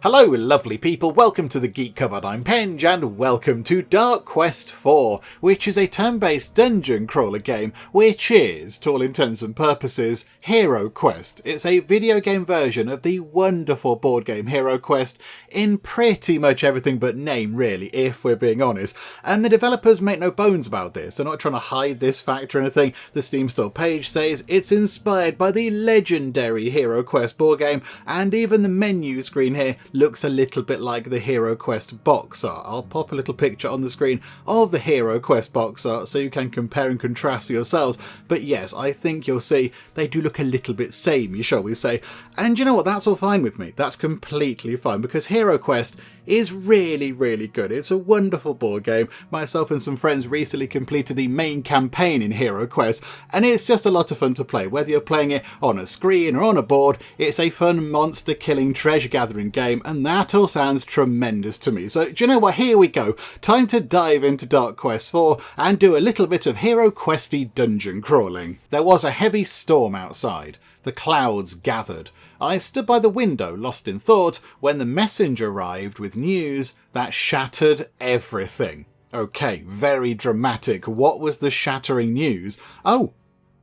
Hello lovely people, welcome to the Geek Cupboard, I'm Penge, and welcome to Dark Quest 4, which is a turn-based dungeon crawler game, which is, to all intents and purposes, HeroQuest. It's a video game version of the wonderful board game HeroQuest in pretty much everything but name, really, if we're being honest. And the developers make no bones about this, they're not trying to hide this fact or anything. The Steam store page says it's inspired by the legendary HeroQuest board game, and even the menu screen here looks a little bit like the HeroQuest box art. I'll pop a little picture on the screen of the HeroQuest box art so you can compare and contrast for yourselves. But yes, I think you'll see they do look a little bit samey, shall we say. And you know what, that's all fine with me. That's completely fine because HeroQuest is really, really good. It's a wonderful board game. Myself and some friends recently completed the main campaign in HeroQuest, and it's just a lot of fun to play. Whether you're playing it on a screen or on a board, it's a fun monster killing, treasure gathering game, and that all sounds tremendous to me. So do you know what, here we go. Time to dive into Dark Quest 4 and do a little bit of HeroQuesty dungeon crawling. There was a heavy storm outside. The clouds gathered. I stood by the window, lost in thought, when the messenger arrived with news that shattered everything. Okay, very dramatic. What was the shattering news? Oh,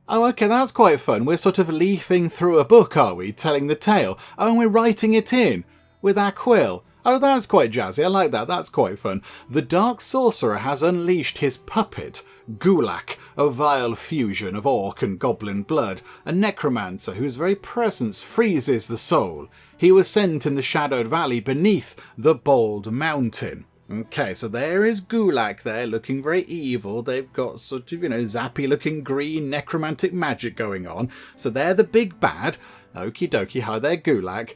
okay, that's quite fun. We're sort of leafing through a book, are we? Telling the tale. Oh, and we're writing it in with our quill. Oh, that's quite jazzy. I like that. That's quite fun. The Dark Sorcerer has unleashed his puppet, Gulak, a vile fusion of orc and goblin blood, a necromancer whose very presence freezes the soul. He was sent in the shadowed valley beneath the bold mountain. Okay, so there is Gulak there, looking very evil. They've got sort of, zappy looking green necromantic magic going on. So they're the big bad. Okie dokie, hi there, Gulak.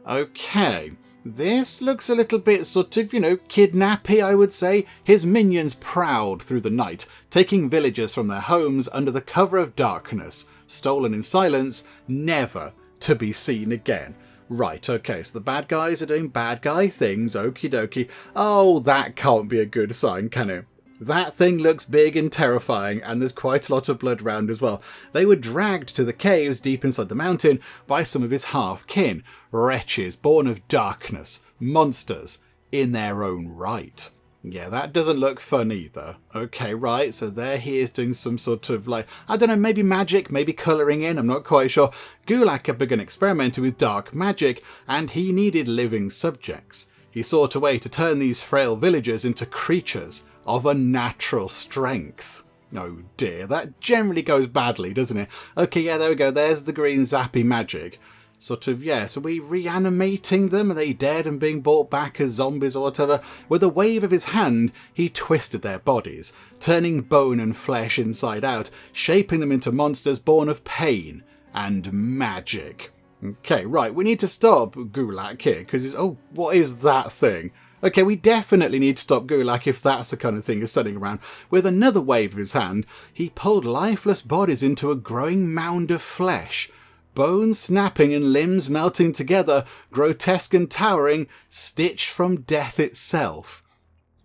Okay. This looks a little bit sort of, kidnappy, I would say. His minions prowled through the night, taking villagers from their homes under the cover of darkness, stolen in silence, never to be seen again. Right, okay, so the bad guys are doing bad guy things, okie dokie. Oh, that can't be a good sign, can it? That thing looks big and terrifying, and there's quite a lot of blood round as well. They were dragged to the caves deep inside the mountain by some of his half-kin, wretches born of darkness, monsters in their own right. Yeah, that doesn't look fun either. Okay, right, so there he is doing some sort of maybe magic, maybe colouring in, I'm not quite sure. Gulak had begun experimenting with dark magic, and he needed living subjects. He sought a way to turn these frail villagers into creatures of unnatural strength. Oh dear, that generally goes badly, doesn't it? Okay, yeah, there we go. There's the green zappy magic. Sort of, yes, are we reanimating them? Are they dead and being brought back as zombies or whatever? With a wave of his hand, he twisted their bodies, turning bone and flesh inside out, shaping them into monsters born of pain and magic. Okay, right, we need to stop Gulak here, because what is that thing? Okay, we definitely need to stop Gulak if that's the kind of thing he's studying around. With another wave of his hand, he pulled lifeless bodies into a growing mound of flesh. Bones snapping and limbs melting together, grotesque and towering, stitched from death itself.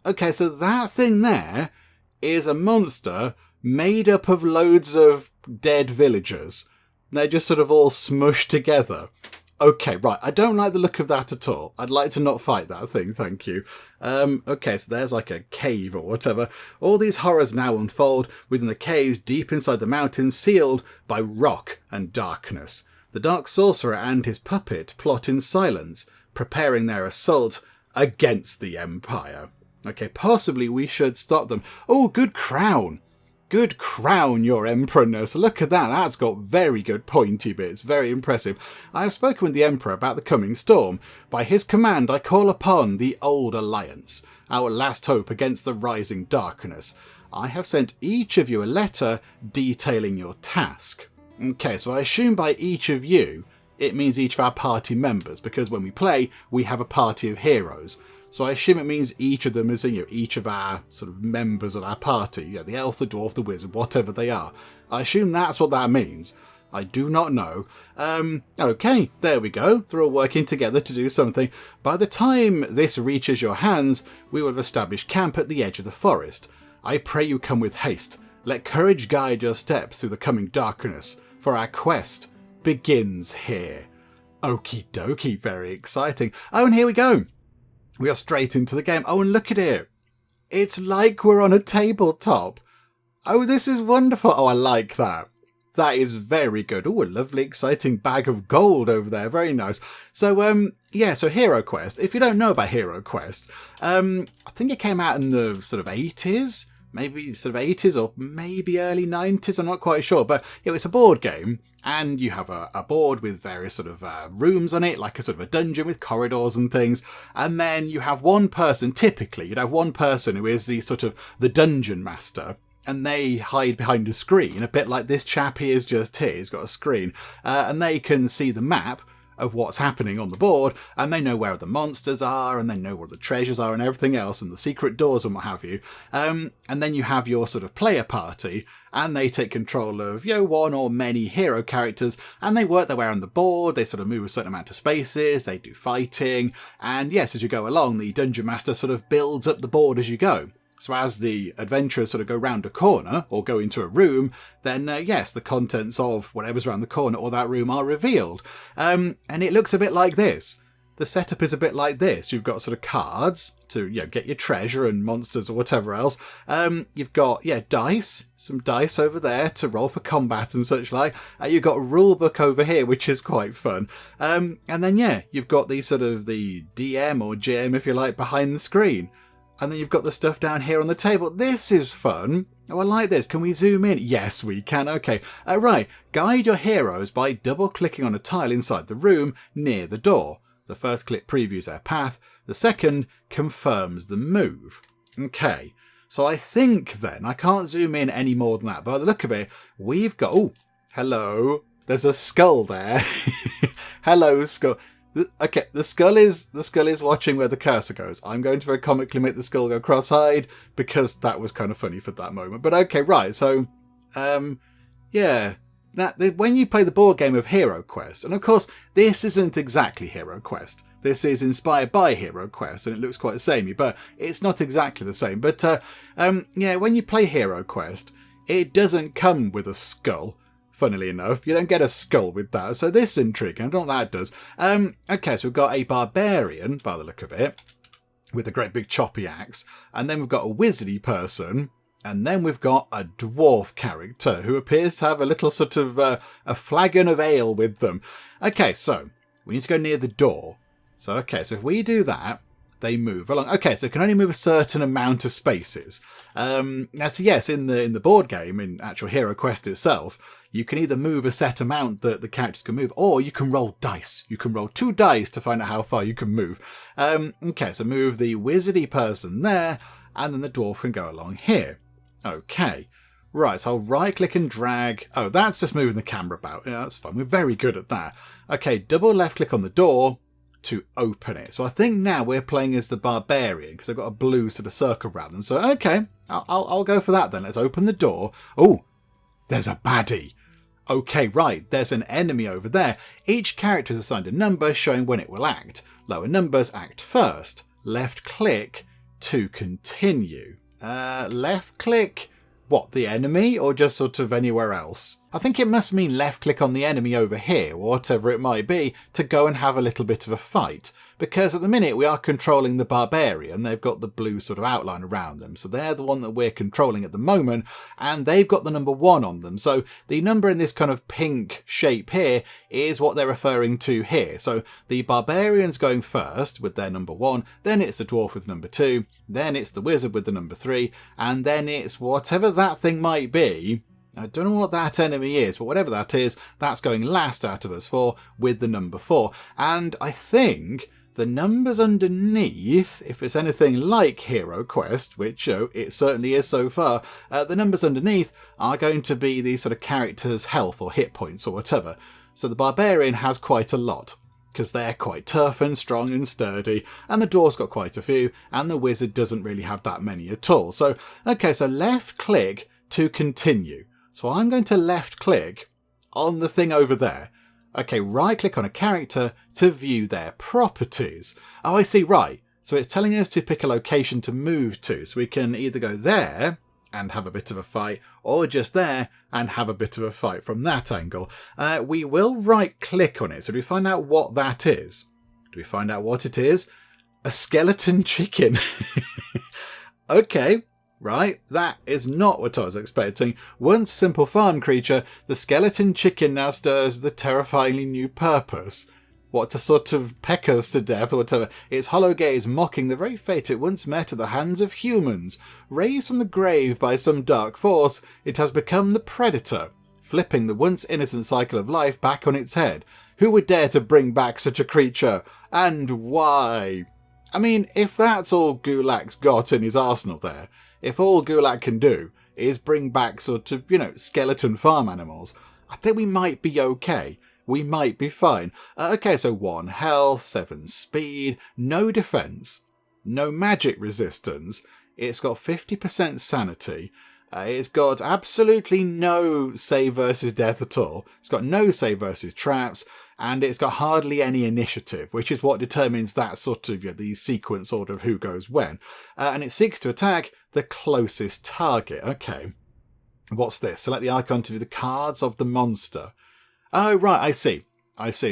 Okay, so that thing there is a monster made up of loads of dead villagers. They're just sort of all smushed together. Okay, right, I don't like the look of that at all. I'd like to not fight that thing, thank you. Okay, so there's like a cave or whatever. All these horrors now unfold within the caves deep inside the mountains, sealed by rock and darkness. The Dark Sorcerer and his puppet plot in silence, preparing their assault against the Empire. Okay, possibly we should stop them. Oh, good crown! Good crown, your emperorness. Look at that. That's got very good pointy bits. Very impressive. I have spoken with the Emperor about the coming storm. By his command, I call upon the Old Alliance, our last hope against the rising darkness. I have sent each of you a letter detailing your task. Okay, so I assume by each of you, it means each of our party members, because when we play, we have a party of heroes. So I assume it means each of them is, each of our sort of members of our party, the elf, the dwarf, the wizard, whatever they are. I assume that's what that means. I do not know. Okay, there we go. They're all working together to do something. By the time this reaches your hands, we will have established camp at the edge of the forest. I pray you come with haste. Let courage guide your steps through the coming darkness, for our quest begins here. Okie dokie, very exciting. Oh, and here we go. We are straight into the game. Oh, and look at it. It's like we're on a tabletop. Oh, this is wonderful. Oh, I like that. That is very good. Oh, a lovely, exciting bag of gold over there. Very nice. So, yeah, so HeroQuest. If you don't know about HeroQuest, I think it came out in the sort of 80s. Maybe sort of 80s or maybe early 90s, I'm not quite sure. But it was a board game, and you have a board with various sort of rooms on it, like a sort of a dungeon with corridors and things. And then you have one person, typically, you'd have one person who is the sort of the dungeon master. And they hide behind a screen, a bit like this chap here is just here. He's got a screen. And they can see the map of what's happening on the board, and they know where the monsters are, and they know where the treasures are and everything else, and the secret doors and what have you. And then you have your sort of player party, and they take control of, one or many hero characters, and they work their way around the board. They sort of move a certain amount of spaces, they do fighting, and yes, as you go along, the dungeon master sort of builds up the board as you go. So as the adventurers sort of go round a corner or go into a room, then yes, the contents of whatever's around the corner or that room are revealed. And it looks a bit like this. The setup is a bit like this. You've got sort of cards to get your treasure and monsters or whatever else. You've got dice, some dice over there to roll for combat and such like. You've got a rule book over here, which is quite fun. And then you've got the sort of the DM or GM, if you like, behind the screen. And then you've got the stuff down here on the table. This is fun. Oh, I like this. Can we zoom in? Yes, we can. Okay. Right. Guide your heroes by double-clicking on a tile inside the room near the door. The first click previews their path. The second confirms the move. Okay. So I think then, I can't zoom in any more than that. But by the look of it, we've got... Oh, hello. There's a skull there. Hello, skull. Okay, the skull is watching where the cursor goes. I'm going to very comically make the skull go cross-eyed because that was kind of funny for that moment. But okay, right. So, yeah. Now, when you play the board game of HeroQuest, and of course, this isn't exactly HeroQuest. This is inspired by HeroQuest, and it looks quite samey, but it's not exactly the same. But when you play HeroQuest, it doesn't come with a skull. Funnily enough, you don't get a skull with that, so this is intriguing. I don't know what that does. Okay, so we've got a barbarian, by the look of it, with a great big choppy axe, and then we've got a wizardy person, and then we've got a dwarf character who appears to have a little sort of a flagon of ale with them. Okay, so we need to go near the door. So if we do that, they move along. Okay, so it can only move a certain amount of spaces. Now, so yes, in the board game, in actual HeroQuest itself, you can either move a set amount that the characters can move, or you can roll dice. You can roll 2 dice to find out how far you can move. Okay, so move the wizardy person there, and then the dwarf can go along here. Okay, right, so I'll right-click and drag. Oh, that's just moving the camera about. Yeah, that's fun. We're very good at that. Okay, double left-click on the door to open it. So I think now we're playing as the barbarian, because I've got a blue sort of circle around them. So, okay, I'll go for that then. Let's open the door. Oh, there's a baddie. Okay, right, there's an enemy over there. Each character is assigned a number showing when it will act. Lower numbers act first. Left click to continue. Left click, what, the enemy, or just sort of anywhere else? I think it must mean left click on the enemy over here, or whatever it might be, to go and have a little bit of a fight. Because at the minute we are controlling the barbarian. They've got the blue sort of outline around them. So they're the one that we're controlling at the moment. And they've got the number 1 on them. So the number in this kind of pink shape here is what they're referring to here. So the barbarian's going first with their number 1. Then it's the dwarf with number 2. Then it's the wizard with the number 3. And then it's whatever that thing might be. I don't know what that enemy is, but whatever that is, that's going last out of us 4 with the number 4. And I think the numbers underneath, if it's anything like HeroQuest, which it certainly is so far, the numbers underneath are going to be the sort of character's health or hit points or whatever. So the barbarian has quite a lot, because they're quite tough and strong and sturdy, and the dwarf's got quite a few, and the wizard doesn't really have that many at all. So, okay, so left click to continue. So I'm going to left click on the thing over there. Okay, right click on a character to view their properties. Oh, I see, right. So it's telling us to pick a location to move to. So we can either go there, and have a bit of a fight, or just there and have a bit of a fight from that angle. We will right-click on it, so do we find out what that is? Do we find out what it is? A skeleton chicken. Okay, right, that is not what I was expecting. Once a simple farm creature, the skeleton chicken now stirs with a terrifyingly new purpose. What, to sort of peck us to death or whatever. Its hollow gaze mocking the very fate it once met at the hands of humans. Raised from the grave by some dark force, it has become the predator, flipping the once innocent cycle of life back on its head. Who would dare to bring back such a creature? And why? I mean, if that's all Gulak's got in his arsenal there, if all Gulak can do is bring back sort of, skeleton farm animals, I think we might be okay. We might be fine. Okay, so 1 health, 7 speed, no defense, no magic resistance. It's got 50% sanity. It's got absolutely no save versus death at all. It's got no save versus traps. And it's got hardly any initiative, which is what determines that sort of the sequence order of who goes when. And it seeks to attack the closest target. Okay, what's this? Select the icon to view the cards of the monster. Oh, right, I see.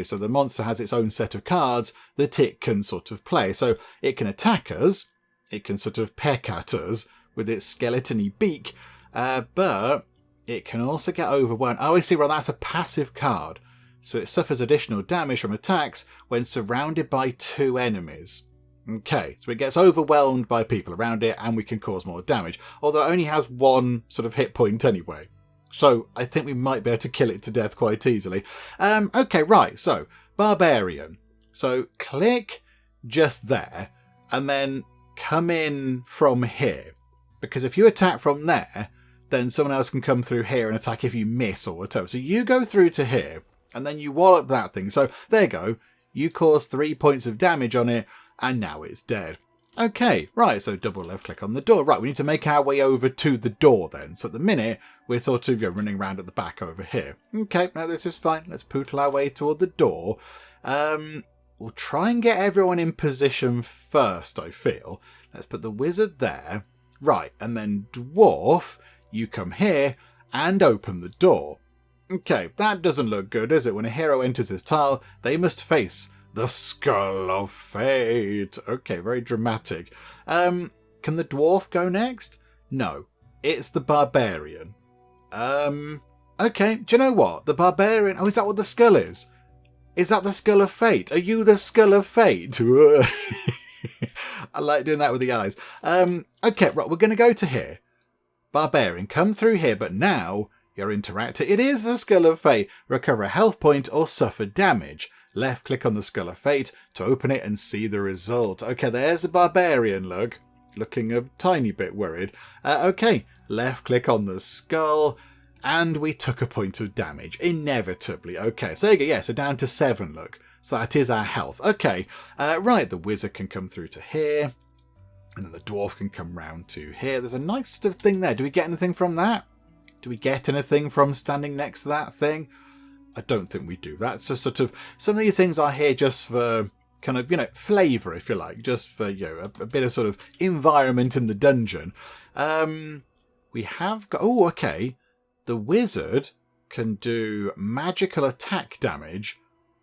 So the monster has its own set of cards that it can sort of play. So it can attack us, it can sort of peck at us with its skeleton-y beak, but it can also get overwhelmed. Oh, I see, well, that's a passive card. So it suffers additional damage from attacks when surrounded by 2 enemies. Okay, so it gets overwhelmed by people around it and we can cause more damage. Although it only has 1 sort of hit point anyway. So I think we might be able to kill it to death quite easily. Okay, right, so barbarian. So click just there and then come in from here. Because if you attack from there, then someone else can come through here and attack if you miss or whatever. So you go through to here. And then you wallop that thing. So there you go. You cause 3 points of damage on it, and now it's dead. Okay, right, so double left click on the door. Right, we need to make our way over to the door then. So at the minute, we're sort of running around at the back over here. Okay, no, this is fine. Let's pootle our way toward the door. We'll try and get everyone in position first, I feel. Let's put the wizard there. Right, and then dwarf, you come here and open the door. Okay, that doesn't look good, does it? When a hero enters his tile, they must face the skull of fate. Okay, very dramatic. Can the dwarf go next? No, it's the barbarian. Okay, do you know what? The barbarian... Oh, is that what the skull is? Is that the skull of fate? Are you the skull of fate? I like doing that with the eyes. Okay, right, we're going to go to here. Barbarian, come through here, but now... Your interactor. It is the Skull of Fate. Recover a health point or suffer damage. Left click on the Skull of Fate to open it and see the result. Okay, there's a barbarian look. Looking a tiny bit worried. Okay, left click on the skull. And we took a point of damage. Inevitably. Okay, so there you go. Yeah, so down to 7, look. So that is our health. Okay, right, the wizard can come through to here. And then the dwarf can come round to here. There's a nice sort of thing there. Do we get anything from that? Do we get anything from standing next to that thing? I don't think we do. That's just sort of... Some of these things are here just for kind of, flavour, if you like. Just for, a bit of sort of environment in the dungeon. We have got... Oh, okay. The wizard can do magical attack damage,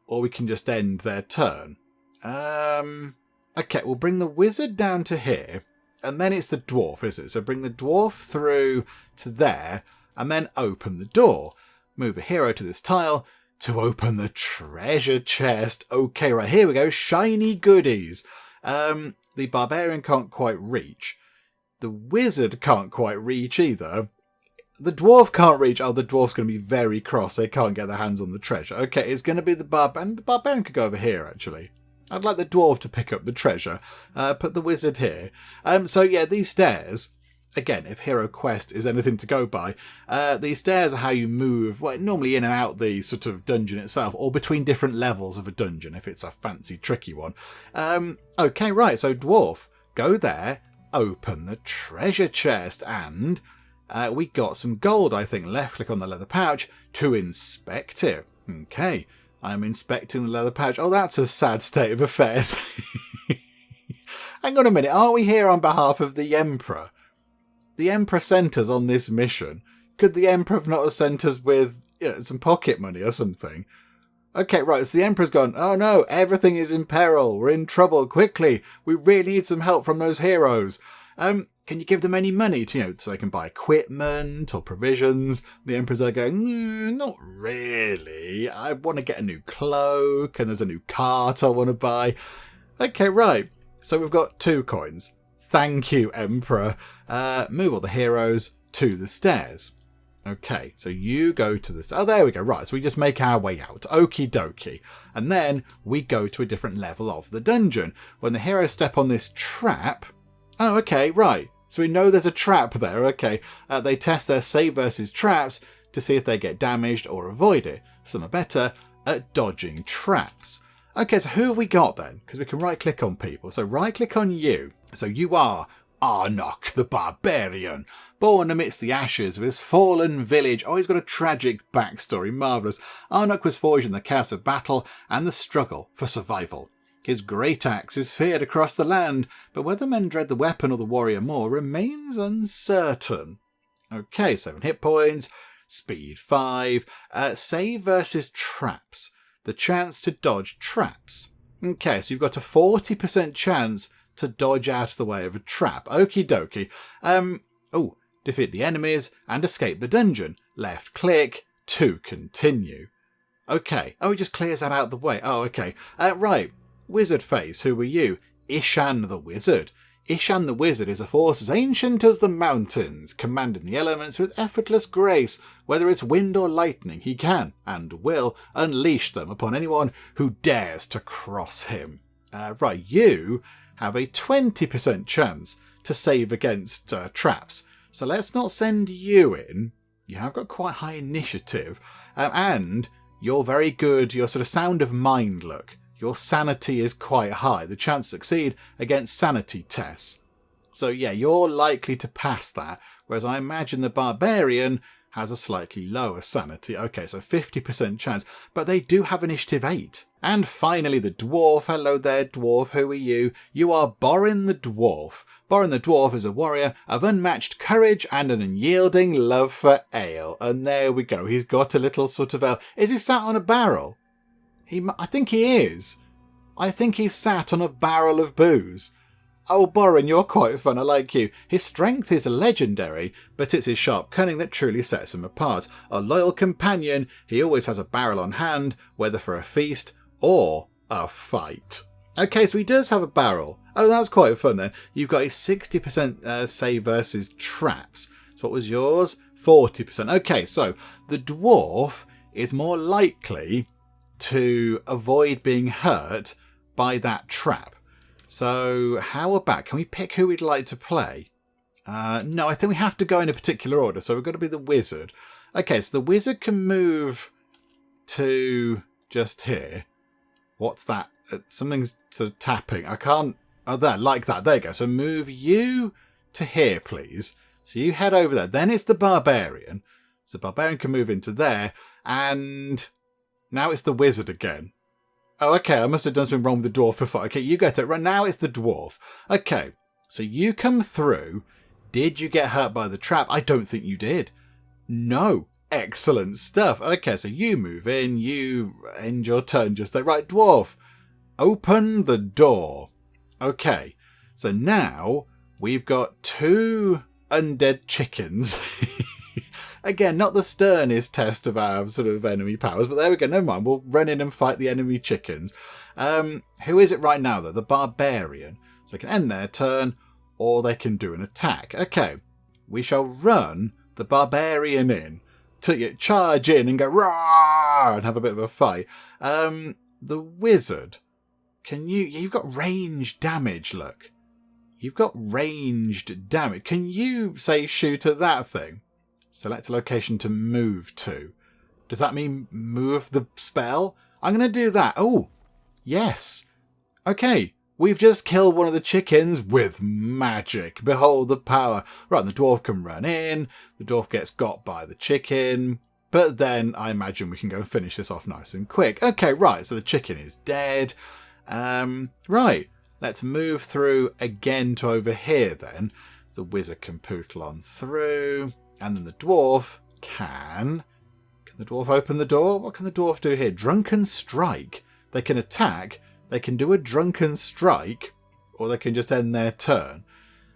or we can just end their turn. Okay, we'll bring the wizard down to here, and then it's the dwarf, is it? So bring the dwarf through to there, and then open the door. Move a hero to this tile to open the treasure chest. Okay, right, here we go. Shiny goodies. The barbarian can't quite reach. The wizard can't quite reach either. The dwarf can't reach. Oh, the dwarf's going to be very cross. They can't get their hands on the treasure. Okay, it's going to be the barbarian. The barbarian could go over here, actually. I'd like the dwarf to pick up the treasure. Put the wizard here. So, yeah, these stairs... Again, if HeroQuest is anything to go by, these stairs are how you move, well, normally in and out the sort of dungeon itself, or between different levels of a dungeon, if it's a fancy, tricky one. Okay, right, so dwarf, go there, open the treasure chest, and we got some gold, I think. Left click on the leather pouch to inspect it. Okay, I'm inspecting the leather pouch. Oh, that's a sad state of affairs. Hang on a minute, are we here on behalf of the Emperor? the Emperor sent us on this mission. Could the Emperor have not sent us with some pocket money or something? Okay, right, so the Emperor's gone, oh no, everything is in peril, we're in trouble, quickly, we really need some help from those heroes. Can you give them any money to, so they can buy equipment or provisions? The Emperor's there going, not really, I want to get a new cloak, and there's a new cart I want to buy. Okay, right, so we've got 2 coins. Thank you, Emperor. Move all the heroes to the stairs. Okay, so you go to this. Oh, there we go. Right, so we just make our way out. Okie dokie. And then we go to a different level of the dungeon. When the heroes step on this trap. Oh, okay, right. So we know there's a trap there. Okay, they test their save versus traps to see if they get damaged or avoid it. Some are better at dodging traps. Okay, so who have we got then? Because we can right click on people. So right click on you. So you are Arnoch the Barbarian, born amidst the ashes of his fallen village. Oh, he's got a tragic backstory, marvellous. Arnoch was forged in the chaos of battle and the struggle for survival. His great axe is feared across the land, but whether men dread the weapon or the warrior more remains uncertain. Okay, 7 hit points, speed 5, save versus traps. The chance to dodge traps. Okay, so you've got a 40% chance to dodge out of the way of a trap. Okie dokie. Defeat the enemies and escape the dungeon. Left click to continue. Okay. Oh, it just clears that out of the way. Oh, okay. Right. Wizard face, who are you? Ishan the Wizard. Ishan the Wizard is a force as ancient as the mountains, commanding the elements with effortless grace. Whether it's wind or lightning, he can, and will, unleash them upon anyone who dares to cross him. Right, you have a 20% chance to save against traps. So let's not send you in. You have got quite high initiative. And you're very good. Your sort of sound of mind look. Your sanity is quite high. The chance to succeed against sanity tests. So yeah, you're likely to pass that. Whereas I imagine the Barbarian has a slightly lower sanity. Okay, so 50% chance. But they do have initiative 8. And finally the Dwarf. Hello there, Dwarf. Who are you? You are Borin the Dwarf. Borin the Dwarf is a warrior of unmatched courage and an unyielding love for ale. And there we go. He's got a little sort of ale. Is he sat on a barrel? I think he is. I think he's sat on a barrel of booze. Oh, Borin, you're quite fun. I like you. His strength is legendary, but it's his sharp cunning that truly sets him apart. A loyal companion, he always has a barrel on hand, whether for a feast or a fight. Okay, so he does have a barrel. Oh, that's quite fun then. You've got a 60% save versus traps. So what was yours? 40%. Okay, so the dwarf is more likely to avoid being hurt by that trap. So how about, can we pick who we'd like to play? No, I think we have to go in a particular order. So we've got to be the wizard. Okay, so the wizard can move to just here. What's that? Something's sort of tapping. I can't. Oh, there, like that. There you go. So move you to here, please. So you head over there. Then it's the barbarian. So barbarian can move into there. And now it's the wizard again. Oh, okay. I must have done something wrong with the dwarf before. Okay, you get it. Right now it's the dwarf. Okay. So you come through. Did you get hurt by the trap? I don't think you did. No. Excellent stuff. Okay, so you move in. You end your turn just there. Right, dwarf. Open the door. Okay. So now we've got 2 undead chickens. Again, not the sternest test of our sort of enemy powers, but there we go. Never mind. We'll run in and fight the enemy chickens. Who is it right now, though? The barbarian. So they can end their turn, or they can do an attack. Okay. We shall run the barbarian in. To charge in and go rah and have a bit of a fight. The wizard. You've got ranged damage, look. You've got ranged damage. Can you, say, shoot at that thing? Select a location to move to. Does that mean move the spell? I'm going to do that. Oh, yes. Okay, we've just killed one of the chickens with magic. Behold the power. Right, the dwarf can run in. The dwarf gets got by the chicken. But then I imagine we can go and finish this off nice and quick. Okay, right, so the chicken is dead. Right, let's move through again to over here then. The wizard can pootle on through. And then the dwarf can... Can the dwarf open the door? What can the dwarf do here? Drunken strike. They can attack. They can do a drunken strike. Or they can just end their turn.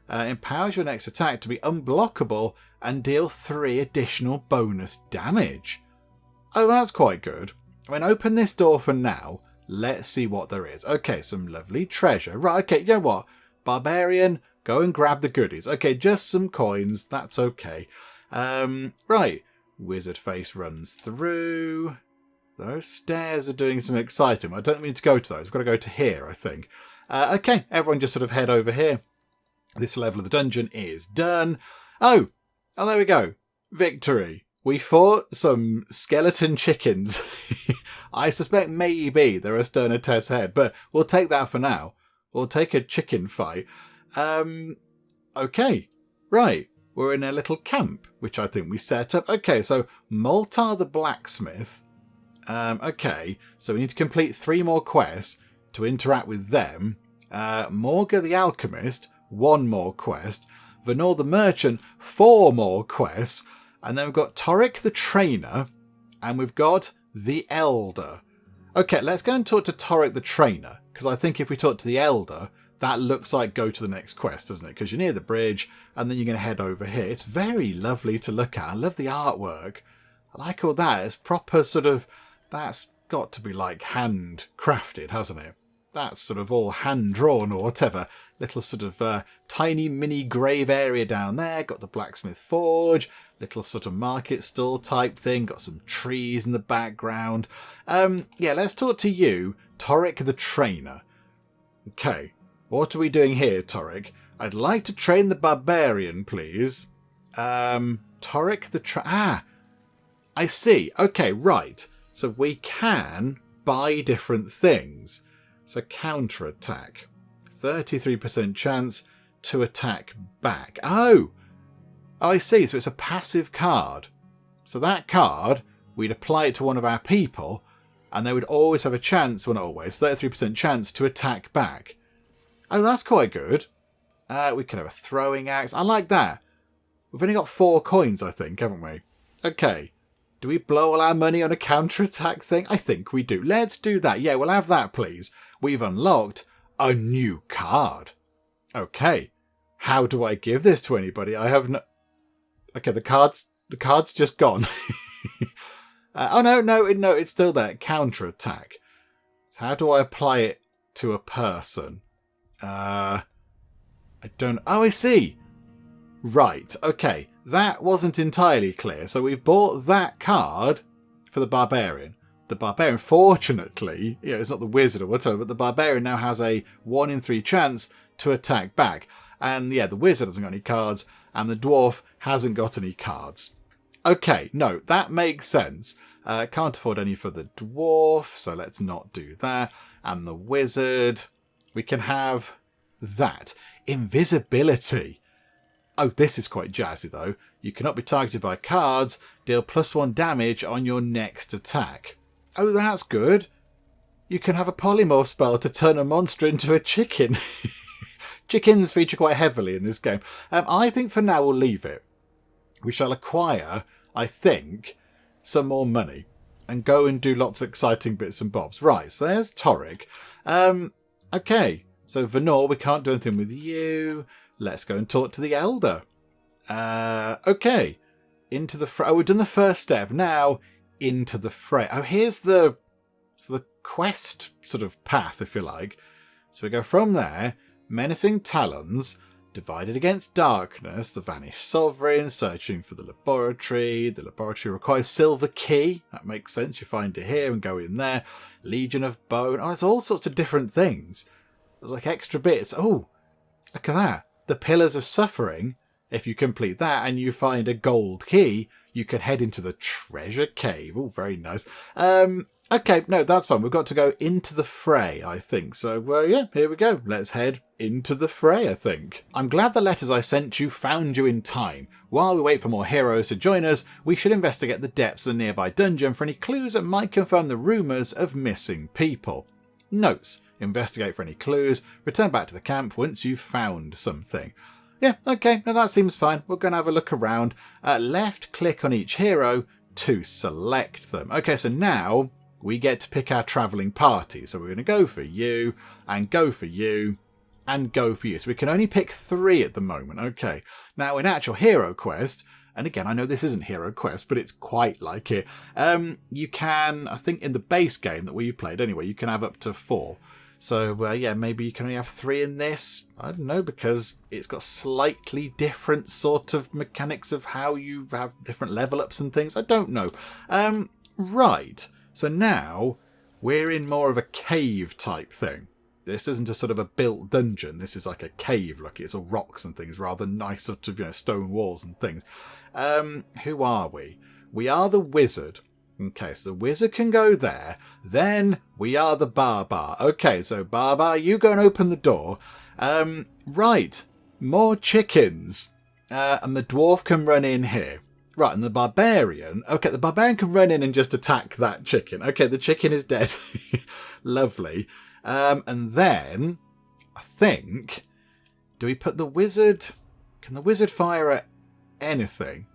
Empowers your next attack to be unblockable and deal 3 additional bonus damage. Oh, that's quite good. I mean, open this door for now. Let's see what there is. Okay, some lovely treasure. Right, okay, you know what? Barbarian, go and grab the goodies. Okay, just some coins. That's okay. Right. Wizard face runs through. Those stairs are doing something exciting. I don't mean to go to those. We've got to go to here, I think. Okay, everyone just sort of head over here. This level of the dungeon is done. Oh, there we go. Victory. We fought some skeleton chickens. I suspect maybe they're a stone at Tess head, but we'll take that for now. We'll take a chicken fight. Okay. Right. We're in a little camp, which I think we set up. Okay, so Moltar the blacksmith. Okay, so we need to complete 3 more quests to interact with them. Morga the alchemist, 1 more quest. Venor the merchant, 4 more quests. And then we've got Toric the trainer. And we've got the elder. Okay, let's go and talk to Toric the trainer. Because I think if we talk to the elder, that looks like go to the next quest, doesn't it? Because you're near the bridge and then you're going to head over here. It's very lovely to look at. I love the artwork. I like all that. It's proper sort of... That's got to be like hand crafted, hasn't it? That's sort of all hand drawn or whatever. Little sort of tiny mini grave area down there. Got the blacksmith forge. Little sort of market stall type thing. Got some trees in the background. Yeah, let's talk to you, Toric the trainer. Okay, what are we doing here, Toric? I'd like to train the barbarian, please. Toric the I see. Okay, right. So we can buy different things. So counterattack. 33% chance to attack back. Oh, I see. So it's a passive card. So that card, we'd apply it to one of our people, and they would always have a chance, well, not always, 33% chance to attack back. Oh, that's quite good. We can have a throwing axe. I like that. We've only got 4 coins, I think, haven't we? Okay. Do we blow all our money on a counterattack thing? I think we do. Let's do that. Yeah, we'll have that, please. We've unlocked a new card. Okay. How do I give this to anybody? I have no... Okay, the card's just gone. Oh, no, it's still there. Counterattack. So how do I apply it to a person? I don't... Oh, I see. Right, okay. That wasn't entirely clear. So we've bought that card for the barbarian. The barbarian, fortunately, it's not the wizard or whatever, but the barbarian now has a 1 in 3 chance to attack back. And yeah, the wizard hasn't got any cards, and the dwarf hasn't got any cards. Okay, no, that makes sense. Can't afford any for the dwarf, so let's not do that. And the wizard, we can have that. Invisibility. Oh, this is quite jazzy, though. You cannot be targeted by cards. Deal +1 damage on your next attack. Oh, that's good. You can have a polymorph spell to turn a monster into a chicken. Chickens feature quite heavily in this game. I think for now we'll leave it. We shall acquire, I think, some more money and go and do lots of exciting bits and bobs. Right, so there's Toric. Okay, so Venor, we can't do anything with you. Let's go and talk to the elder. Okay. Into the fray. Oh, we've done the first step. Now, into the fray. Oh, here's the quest sort of path, if you like. So we go from there. Menacing talons. Divided against darkness. The vanished sovereign. Searching for the laboratory. The laboratory requires silver key. That makes sense. You find it here and go in there. Legion of bone. Oh, there's all sorts of different things. There's like extra bits. Oh, look at that. The Pillars of Suffering, if you complete that and you find a gold key, you can head into the treasure cave. Oh, very nice. Okay, no, that's fine. We've got to go into the fray, I think. So, yeah, here we go. Let's head into the fray, I think. I'm glad the letters I sent you found you in time. While we wait for more heroes to join us, we should investigate the depths of the nearby dungeon for any clues that might confirm the rumours of missing people. Notes. Investigate for any clues. Return back to the camp once you've found something. Yeah, okay, now that seems fine. We're going to have a look around. Left click on each hero to select them. Okay, so now we get to pick our travelling party. So we're going to go for you, and go for you, and go for you. So we can only pick 3 at the moment. Okay, now in actual HeroQuest, and again, I know this isn't HeroQuest, but it's quite like it. You can, I think in the base game that we've played anyway, you can have up to 4. So, yeah, maybe you can only have 3 in this. I don't know, because it's got slightly different sort of mechanics of how you have different level ups and things. I don't know. Right. So now we're in more of a cave type thing. This isn't a sort of a built dungeon. This is like a cave. Look, it's all rocks and things, rather nice sort of, stone walls and things. Who are we? We are the wizard. Okay, so the wizard can go there. Then we are the barbar. Okay, so barbar, you go and open the door. Right, more chickens. And the dwarf can run in here. Right, and the barbarian... Okay, the barbarian can run in and just attack that chicken. Okay, the chicken is dead. Lovely. And then, I think... Do we put the wizard... Can the wizard fire at anything?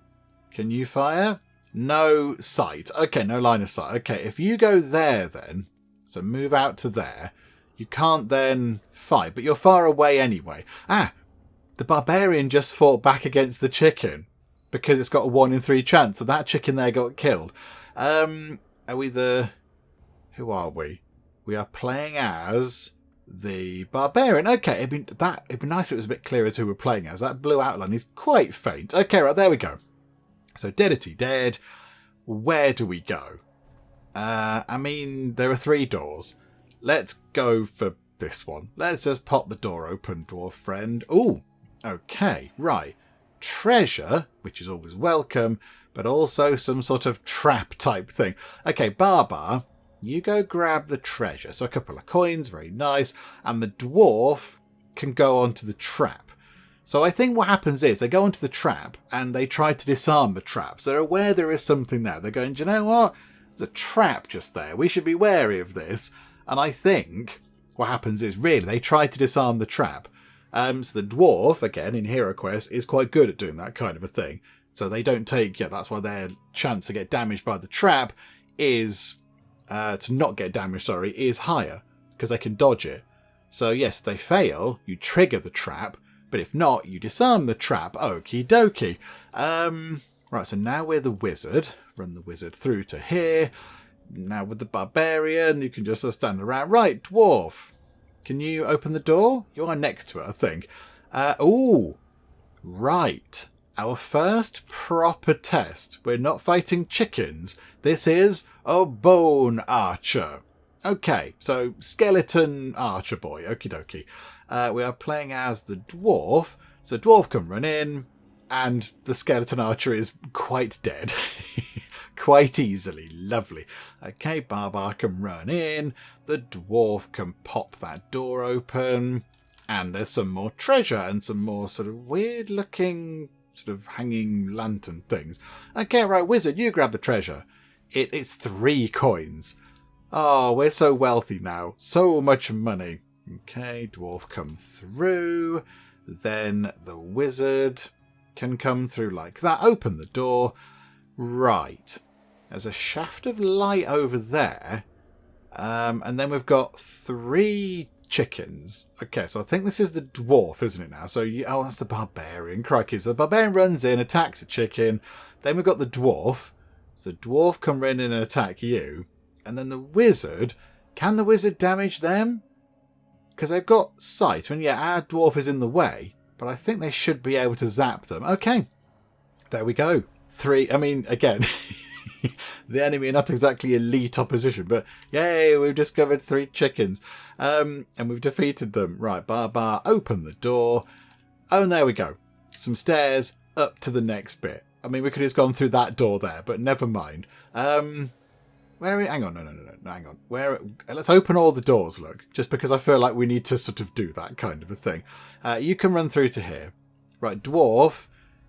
Can you fire? No sight. Okay, no line of sight. Okay, if you go there then, so move out to there, you can't then fight, but you're far away anyway. The barbarian just fought back against the chicken because it's got a 1 in 3 chance, so that chicken there got killed. Are we the... Who are we? We are playing as the barbarian. Okay, it'd be nice if it was a bit clearer as who we're playing as. That blue outline is quite faint. Okay, right, there we go. So, deadity dead. Where do we go? I mean, there are 3 doors. Let's go for this one. Let's just pop the door open, dwarf friend. Ooh, okay, right. Treasure, which is always welcome, but also some sort of trap type thing. Okay, barbar, you go grab the treasure. So a couple of coins, very nice. And the dwarf can go onto the trap. So I think what happens is they go onto the trap and they try to disarm the trap. So they're aware there is something there. They're going, do you know what? There's a trap just there. We should be wary of this. And I think what happens is really they try to disarm the trap. So the dwarf, again, in HeroQuest, is quite good at doing that kind of a thing. So they don't take... Yeah, that's why their chance to get damaged by the trap is... to not get damaged, sorry, is higher. Because they can dodge it. So yes, if they fail, you trigger the trap. But if not, you disarm the trap. Okie dokie. Right, so now we're the wizard. Run the wizard through to here. Now with the barbarian, you can just stand around. Right, dwarf. Can you open the door? You are next to it, I think. Ooh. Right. Our first proper test. We're not fighting chickens. This is a bone archer. Okay, so skeleton archer boy. Okie dokie. We are playing as the dwarf. So dwarf can run in, and the skeleton archer is quite dead. Quite easily. Lovely. Okay, barbar can run in. The dwarf can pop that door open. And there's some more treasure and some more sort of weird looking sort of hanging lantern things. Okay, right, wizard, you grab the treasure. It's 3 coins. Oh, we're so wealthy now. So much money. Okay, dwarf come through. Then the wizard can come through like that. Open the door. Right. There's a shaft of light over there. And then we've got 3 chickens. Okay, so I think this is the dwarf, isn't it now? So, oh, that's the barbarian. Crikey. So the barbarian runs in, attacks a chicken. Then we've got the dwarf. So dwarf can run in and attack you. And then the wizard. Can the wizard damage them? Because they've got sight. And yeah, our dwarf is in the way. But I think they should be able to zap them. Okay. There we go. 3. I mean, again, the enemy are not exactly elite opposition. But yay, we've discovered 3 chickens. And we've defeated them. Right, barbar, open the door. Oh, and there we go. Some stairs up to the next bit. I mean, we could have just gone through that door there, but never mind. Hang on, no, hang on. Let's open all the doors, look. Just because I feel like we need to sort of do that kind of a thing. You can run through to here. Right, dwarf,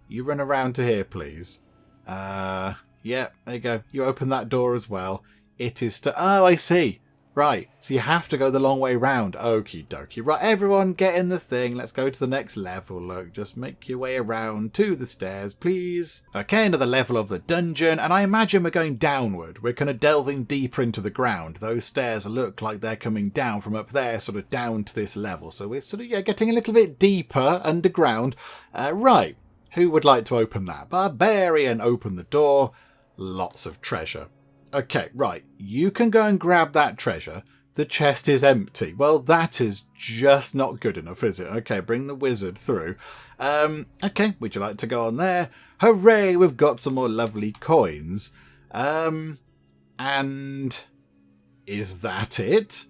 you run around to here, please. Yeah, there you go. You open that door as well. It is oh, I see. Right, so you have to go the long way round. Okie dokie. Right, everyone get in the thing. Let's go to the next level. Look, just make your way around to the stairs, please. Okay, another level of the dungeon. And I imagine we're going downward. We're kind of delving deeper into the ground. Those stairs look like they're coming down from up there, sort of down to this level. So we're sort of, getting a little bit deeper underground. Right, who would like to open that? Barbarian, open the door. Lots of treasure. Okay, right, you can go and grab that treasure. The chest is empty. Well, that is just not good enough, is it? Okay, bring the wizard through. Okay, would you like to go on there? Hooray, we've got some more lovely coins. And is that it?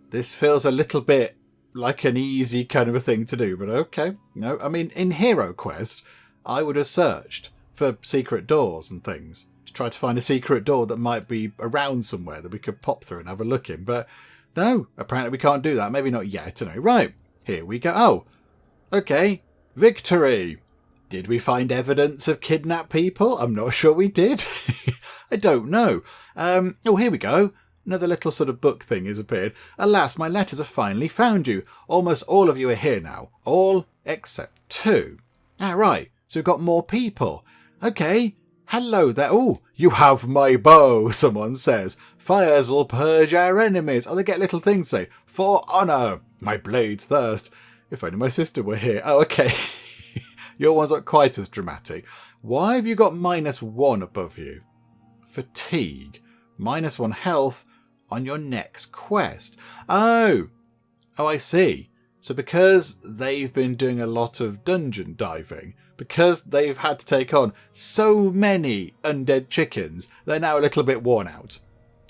This feels a little bit like an easy kind of a thing to do, but okay. No, I mean, in HeroQuest, I would have searched for secret doors and things. Try to find a secret door that might be around somewhere that we could pop through and have a look in. But no, apparently we can't do that. Maybe not yet. No. Right, here we go. Oh, okay. Victory. Did we find evidence of kidnapped people? I'm not sure we did. I don't know. Oh, here we go. Another little sort of book thing has appeared. Alas, my letters have finally found you. Almost all of you are here now. All except 2. Ah, right. So we've got more people. Okay. Hello there. Oh, you have my bow, someone says. Fires will purge our enemies. Oh, they get little things say. For honour. My blades thirst. If only my sister were here. Oh, okay. Your one's not quite as dramatic. Why have you got -1 above you? Fatigue. -1 health on your next quest. Oh, I see. So because they've been doing a lot of dungeon diving, because they've had to take on so many undead chickens, they're now a little bit worn out.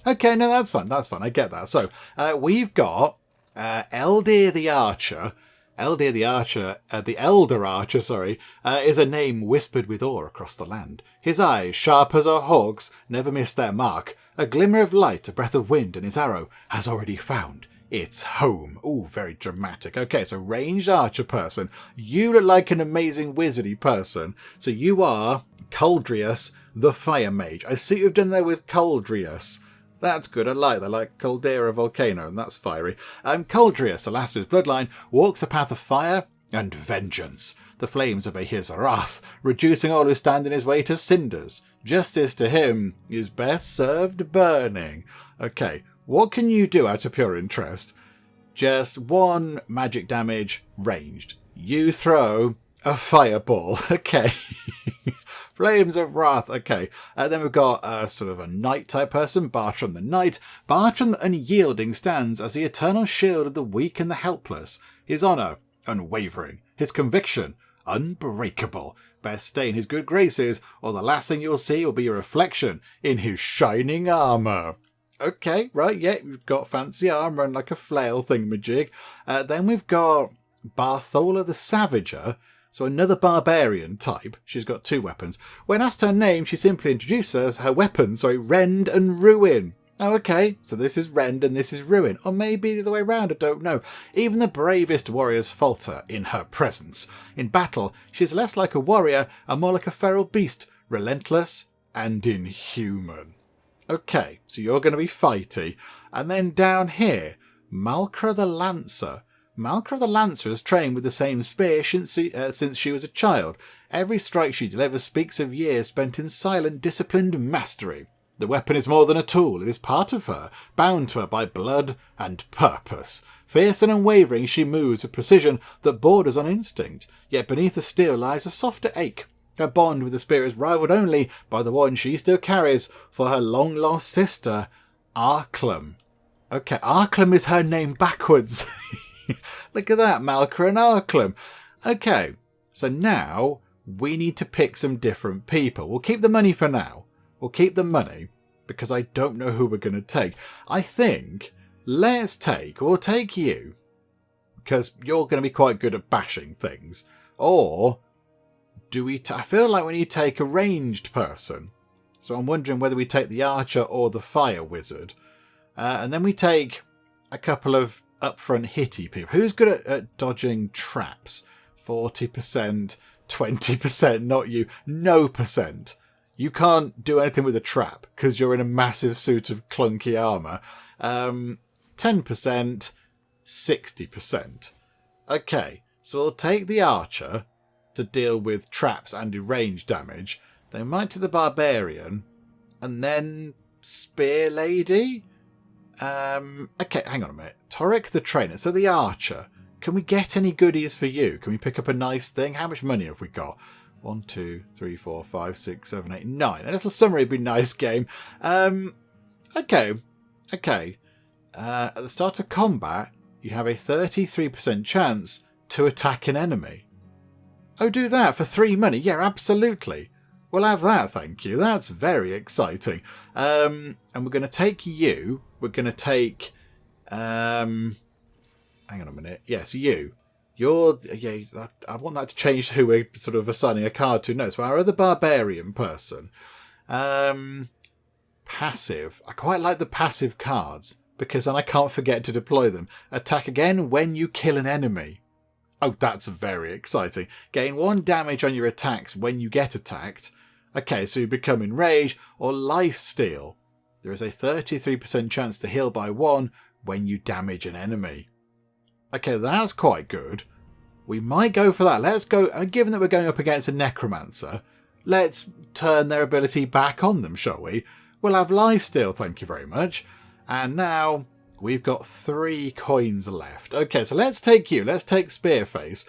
Okay, no, that's fun. That's fun. I get that. So we've got Eldir the Archer. Eldir the Archer, the Elder Archer, sorry, is a name whispered with awe across the land. His eyes, sharp as a hawk's, never miss their mark. A glimmer of light, a breath of wind, and his arrow has already found its home. Ooh, very dramatic. Okay, so ranged archer person. You look like an amazing wizardy person. So you are Coldrius, the fire mage. I see you've done there with Coldrius. That's good. I like that. Like Caldera Volcano, and that's fiery. Coldrius, alas of his bloodline, walks a path of fire and vengeance. The flames obey his wrath, reducing all who stand in his way to cinders. Justice to him is best served burning. Okay, what can you do out of pure interest? Just 1 magic damage ranged. You throw a fireball. Okay. Flames of Wrath. Okay. Then we've got sort of a knight type person. Bartram the Knight. Bartram the Unyielding stands as the eternal shield of the weak and the helpless. His honour, unwavering. His conviction, unbreakable. Best stay in his good graces, or the last thing you'll see will be a reflection in his shining armour. Okay, right, yeah, we've got fancy armour and like a flail thingamajig. Then we've got Barthola the Savager, so another barbarian type. She's got 2 weapons. When asked her name, she simply introduces her weapons, Rend and Ruin. Oh, okay, so this is Rend and this is Ruin. Or maybe the other way around, I don't know. Even the bravest warriors falter in her presence. In battle, she's less like a warrior and more like a feral beast, relentless and inhuman. Okay, so you're going to be fighty. And then down here, Malkra the Lancer. Malkra the Lancer is trained with the same spear since she was a child. Every strike she delivers speaks of years spent in silent, disciplined mastery. The weapon is more than a tool, it is part of her, bound to her by blood and purpose. Fierce and unwavering, she moves with precision that borders on instinct, yet beneath the steel lies a softer ache. Her bond with the spear is rivaled only by the one she still carries for her long-lost sister, Arklam. Okay, Arklam is her name backwards. Look at that, Malkra and Arklam. Okay, so now we need to pick some different people. We'll keep the money for now. We'll keep the money because I don't know who we're going to take. I think we'll take you because you're going to be quite good at bashing things. Or I feel like we need to take a ranged person. So I'm wondering whether we take the archer or the fire wizard. And then we take a couple of upfront hitty people. Who's good at dodging traps? 40%, 20%, not you. No percent. You can't do anything with a trap because you're in a massive suit of clunky armour. 10%, 60%. Okay, so we'll take the archer to deal with traps and do range damage. They might do the barbarian, and then spear lady. Okay, hang on a minute. Torek the trainer. So the archer. Can we get any goodies for you? Can we pick up a nice thing? How much money have we got? 1, 2, 3, 4, 5, 6, 7, 8, 9. A little summary would be nice, game. Okay. At the start of combat, you have a 33% chance to attack an enemy. Oh, do that for 3 money? Yeah, absolutely. We'll have that, thank you. That's very exciting. And we're going to take you. We're going to take... hang on a minute. Yes, you. You're... Yeah, I want that to change who we're sort of assigning a card to. No, so our other barbarian person. Passive. I quite like the passive cards, because then I can't forget to deploy them. Attack again when you kill an enemy. Oh, that's very exciting. Gain 1 damage on your attacks when you get attacked. Okay, so you become enraged or lifesteal. There is a 33% chance to heal by 1 when you damage an enemy. Okay, that's quite good. We might go for that. Let's go, given that we're going up against a necromancer, let's turn their ability back on them, shall we? We'll have lifesteal, thank you very much. And now we've got 3 coins left. Okay, so let's take you. Let's take Spearface.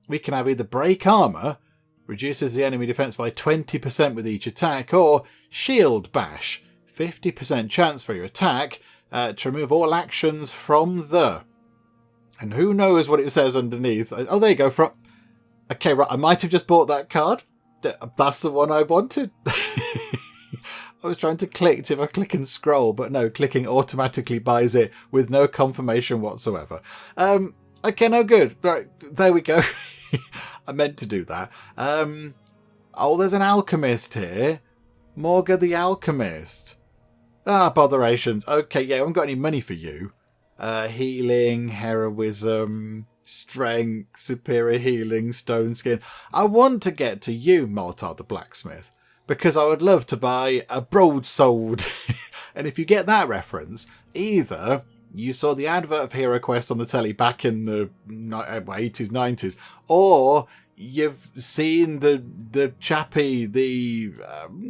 We can have either break armour, reduces the enemy defense by 20% with each attack, or shield bash, 50% chance for your attack to remove all actions from the... And who knows what it says underneath. Oh, there you go. Okay, right. I might have just bought that card. That's the one I wanted. I was trying to click if I click and scroll, but no, clicking automatically buys it with no confirmation whatsoever. Okay, no good. Right, there we go. I meant to do that. Oh, there's an alchemist here. Morga the alchemist. Ah, botherations. Okay, yeah, I haven't got any money for you. Healing, heroism, strength, superior healing, stone skin. I want to get to you, Maltar the blacksmith, because I would love to buy a broadsword. And if you get that reference, either you saw the advert of HeroQuest on the telly back in the 80s, 90s, or you've seen the chappie, the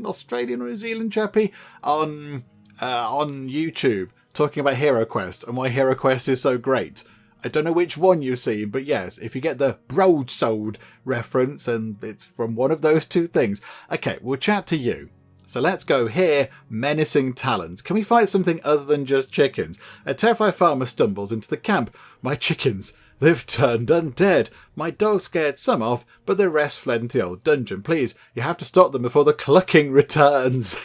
Australian or New Zealand chappie on YouTube talking about HeroQuest and why HeroQuest is so great. I don't know which one you've seen, but yes, if you get the broadsword reference, and it's from one of those 2 things. Okay, we'll chat to you. So let's go here, menacing talons. Can we fight something other than just chickens? A terrified farmer stumbles into the camp. My chickens, they've turned undead. My dog scared some off, but the rest fled into the old dungeon. Please, you have to stop them before the clucking returns.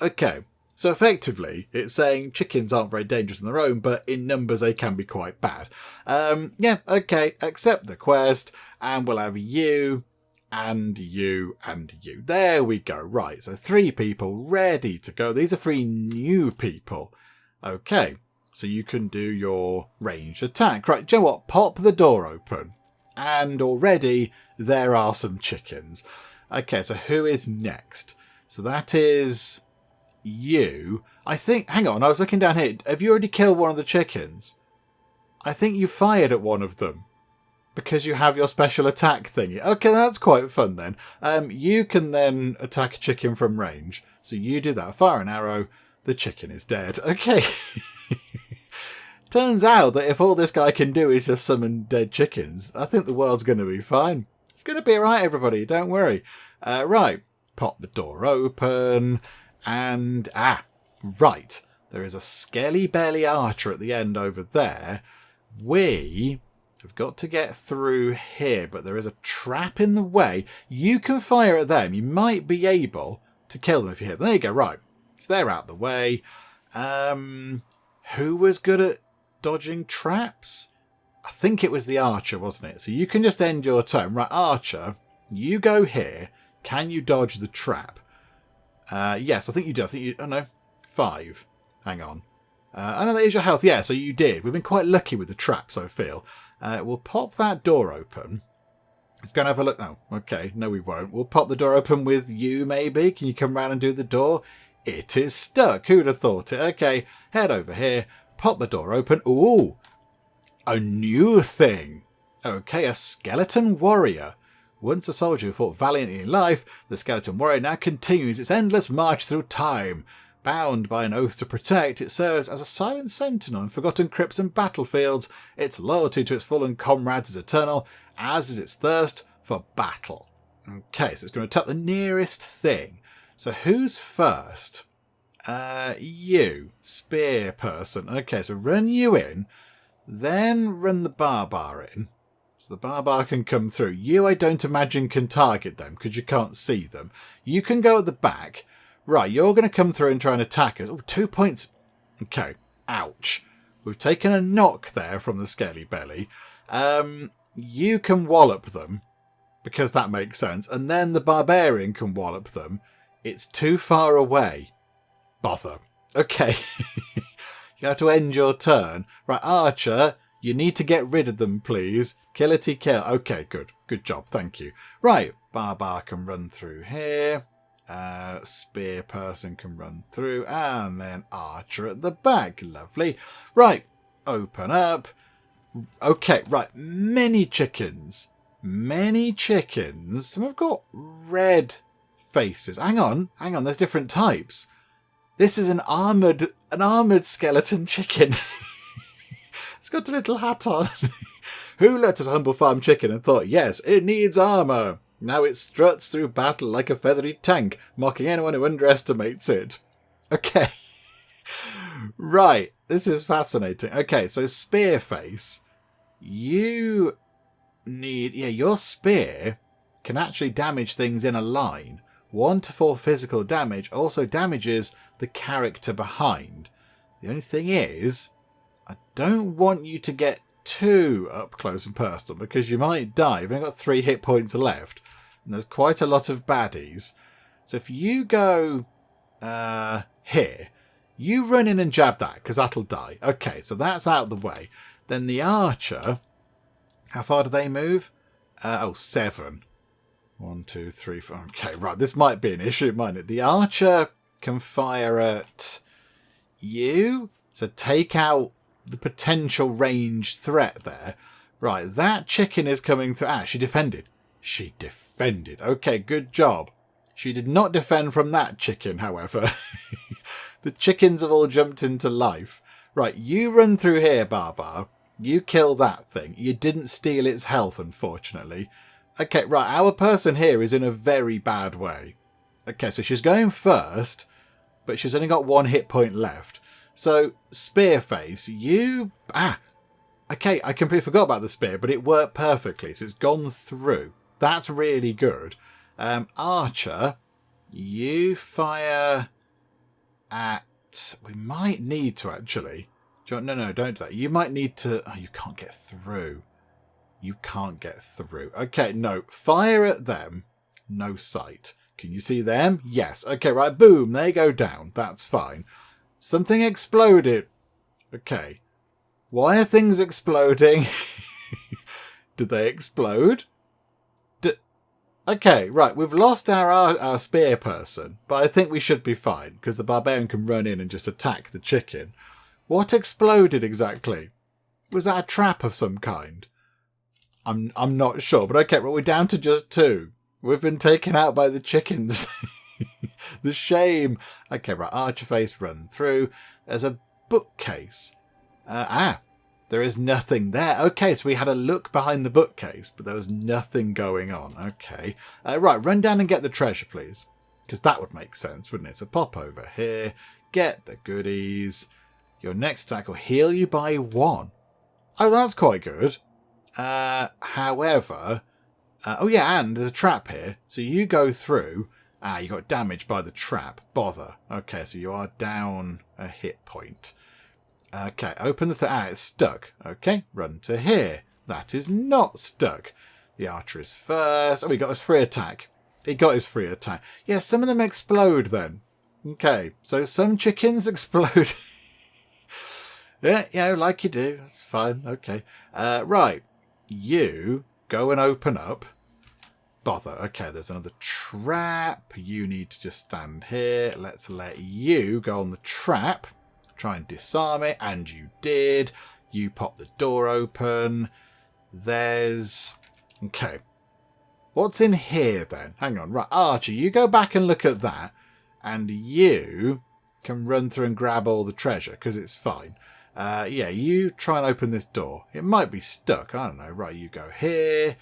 Okay. So effectively, it's saying chickens aren't very dangerous on their own, but in numbers they can be quite bad. Yeah, okay, accept the quest, and we'll have you, and you, and you. There we go. Right, so 3 people ready to go. These are 3 new people. Okay, so you can do your ranged attack. Right, do you know what? Pop the door open. And already there are some chickens. Okay, so who is next? So that is... you. I think, hang on, I was looking down here. Have you already killed one of the chickens? I think you fired at one of them because you have your special attack thingy. Okay, that's quite fun then. You can then attack a chicken from range. So you do that. Fire an arrow. The chicken is dead. Okay. Turns out that if all this guy can do is just summon dead chickens, I think the world's going to be fine. It's going to be alright, everybody. Don't worry. Right. Pop the door open. And, right, there is a skelly belly archer at the end over there. We have got to get through here, but there is a trap in the way. You can fire at them. You might be able to kill them if you hit them. There you go, right. So they're out the way. Who was good at dodging traps? I think it was the archer, wasn't it? So you can just end your turn. Right, archer, you go here. Can you dodge the trap? Yes, I think you do. I think you... Oh, no. 5. Hang on. I know that is your health. Yeah, so you did. We've been quite lucky with the traps, I feel. We'll pop that door open. Let's go and have a look. Oh, okay. No, we won't. We'll pop the door open with you, maybe. Can you come round and do the door? It is stuck. Who'd have thought it? Okay, head over here. Pop the door open. Ooh, a new thing. Okay, a skeleton warrior. Once a soldier who fought valiantly in life, the skeleton warrior now continues its endless march through time. Bound by an oath to protect, it serves as a silent sentinel on forgotten crypts and battlefields. Its loyalty to its fallen comrades is eternal, as is its thirst for battle. Okay, so it's going to attack the nearest thing. So who's first? You, spear person. Okay, so run you in, then run the barbar in. So the barbar can come through. You, I don't imagine, can target them because you can't see them. You can go at the back. Right, you're going to come through and try and attack us. Oh, 2 points. Okay, ouch. We've taken a knock there from the scaly belly. You can wallop them because that makes sense. And then the barbarian can wallop them. It's too far away. Bother. Okay. You have to end your turn. Right, Archer, you need to get rid of them, please. Killity kill. Okay, good. Good job. Thank you. Right, Barbar can run through here. Spear person can run through. And then Archer at the back. Lovely. Right, open up. Okay, right. Many chickens. Many chickens. Some have got red faces. Hang on. There's different types. This is an armoured skeleton chicken. It's got a little hat on. Who let us humble farm chicken and thought, yes, it needs armour. Now it struts through battle like a feathery tank, mocking anyone who underestimates it. Okay. Right. This is fascinating. Okay, so spear face. You need... Yeah, your spear can actually damage things in a line. 1 to 4 physical damage also damages the character behind. The only thing is, I don't want you to get too up close and personal because you might die. You've only got 3 hit points left. And there's quite a lot of baddies. So if you go here, you run in and jab that because that'll die. Okay, so that's out of the way. Then the archer, how far do they move? 7. 1, 2, 3, 4. Okay, right. This might be an issue, mightn't it? The archer can fire at you. So take out the potential ranged threat there. Right, that chicken is coming through. She defended. She defended. Okay, good job. She did not defend from that chicken, however. The chickens have all jumped into life. Right, you run through here, Barbar. You kill that thing. You didn't steal its health, unfortunately. Okay, right, our person here is in a very bad way. Okay, so she's going first, but she's only got 1 hit point left. So, Spearface, you... Okay, I completely forgot about the spear, but it worked perfectly, so it's gone through. That's really good. Archer, you fire at... We might need to, actually. No, don't do that. You might need to... Oh, you can't get through. You can't get through. Okay, no. Fire at them. No sight. Can you see them? Yes. Okay, right. Boom. They go down. That's fine. Something exploded. Okay. Why are things exploding? Did they explode? Okay, right. We've lost our spear person, but I think we should be fine because the barbarian can run in and just attack the chicken. What exploded exactly? Was that a trap of some kind? I'm not sure, but okay, well, we're down to just 2. We've been taken out by the chickens. The shame. Okay, right, Archerface run through. There's a bookcase. There is nothing there. Okay, so we had a look behind the bookcase, but there was nothing going on. Okay. Right, run down and get the treasure, please. Because that would make sense, wouldn't it? So pop over here, get the goodies. Your next attack will heal you by 1. Oh, that's quite good. However, oh yeah, and there's a trap here. So you go through. You got damaged by the trap. Bother. Okay, so you are down a hit point. Okay, open the it's stuck. Okay, run to here. That is not stuck. The archer is first. Oh, he got his free attack. He got his free attack. Yeah, some of them explode then. Okay, so some chickens explode. Yeah, like you do. That's fine. Okay. Right. You go and open up. bother. Okay, there's another trap. You need to just stand here. Let's let you go on the trap. Try and disarm it, and you did. You pop the door open. There's... Okay. What's in here then? Hang on. Right, Archer, you go back and look at that. And you can run through and grab all the treasure, because it's fine. Yeah, you try and open this door. It might be stuck. I don't know. Right, you go here.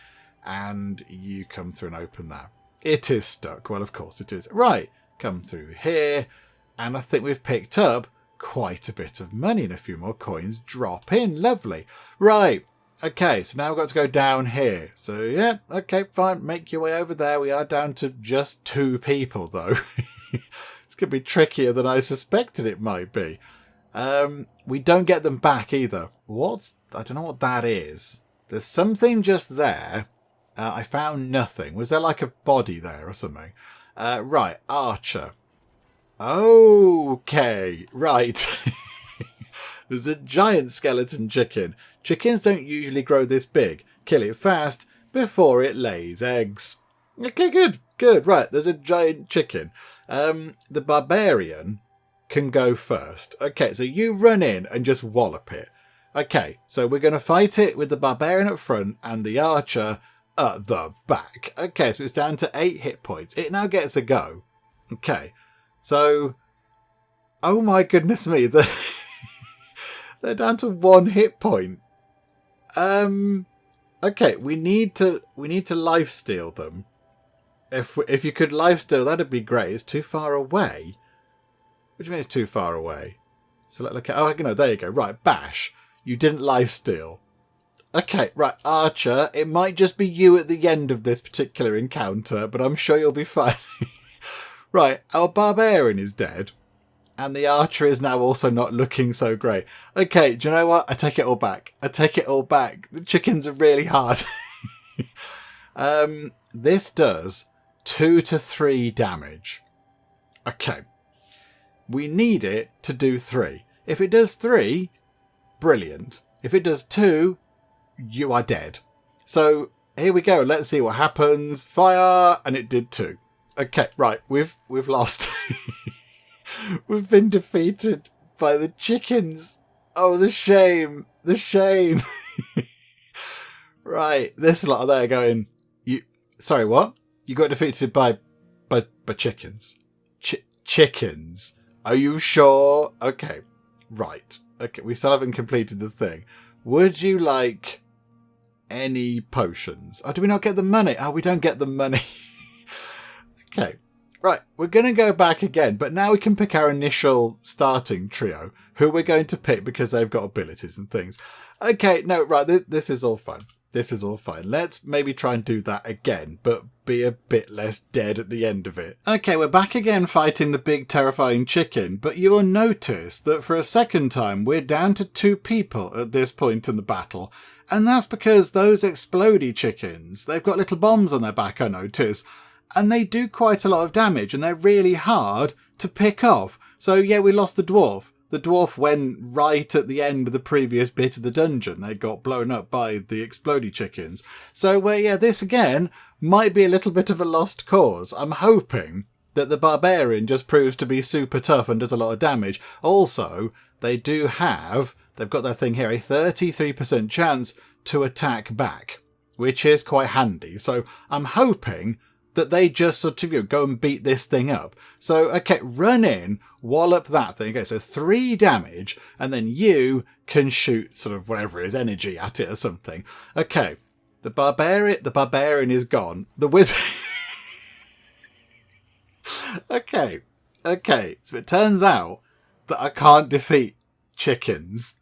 And you come through and open that. It is stuck. Well, of course it is. Right, come through here. And I think we've picked up quite a bit of money, and a few more coins drop in. Lovely. Right. Okay, so now we've got to go down here. So, yeah, okay, fine. Make your way over there. We are down to just 2 people, though. It's going to be trickier than I suspected it might be. We don't get them back either. I don't know what that is. There's something just there. I found nothing. Was there like a body there or something? Right, Archer. Okay, right. There's a giant skeleton chicken. Chickens don't usually grow this big. Kill it fast before it lays eggs. Okay, good. Right, there's a giant chicken. The barbarian can go first. Okay, so you run in and just wallop it. Okay, so we're going to fight it with the barbarian up front and the archer at the back. Okay, so it's down to 8 hit points. It now gets a go. Okay, so... Oh my goodness me, they're down to 1 hit point. Okay, we need to lifesteal them. If you could lifesteal, that'd be great. It's too far away. What do you mean it's too far away? So let's look at... Oh, no, there you go. Right, bash. You didn't lifesteal. Okay, right, Archer. It might just be you at the end of this particular encounter, but I'm sure you'll be fine. Right, our barbarian is dead. And the archer is now also not looking so great. Okay, do you know what? I take it all back. The chickens are really hard. This does 2 to 3 damage. Okay. We need it to do 3. If it does 3, brilliant. If it does 2, you are dead. So here we go. Let's see what happens. Fire, and it did 2. Okay, right. We've lost. We've been defeated by the chickens. Oh, the shame. The shame. Right. This lot there going, sorry, what? You got defeated by chickens. Chickens. Are you sure? Okay. Right. Okay. We still haven't completed the thing. Would you like any potions? Oh, do we not get the money? Oh, we don't get the money. Okay. Right, we're going to go back again, but now we can pick our initial starting trio, who we're going to pick because they've got abilities and things. Okay, no, right, this is all fun. This is all fine. Let's maybe try and do that again, but be a bit less dead at the end of it. Okay, we're back again fighting the big terrifying chicken, but you will notice that for a second time we're down to 2 people at this point in the battle, and that's because those explodey chickens, they've got little bombs on their back, I notice. And they do quite a lot of damage, and they're really hard to pick off. So, yeah, we lost the dwarf. The dwarf went right at the end of the previous bit of the dungeon. They got blown up by the explodey chickens. So, yeah, this again might be a little bit of a lost cause. I'm hoping that the barbarian just proves to be super tough and does a lot of damage. Also, they've got their thing here, a 33% chance to attack back, which is quite handy. So, I'm hoping that they just sort of go and beat this thing up. So, okay, run in, wallop that thing. Okay, so 3 damage, and then you can shoot sort of whatever it is, energy at it or something. Okay, the barbarian is gone. The wizard... Okay, so it turns out that I can't defeat chickens.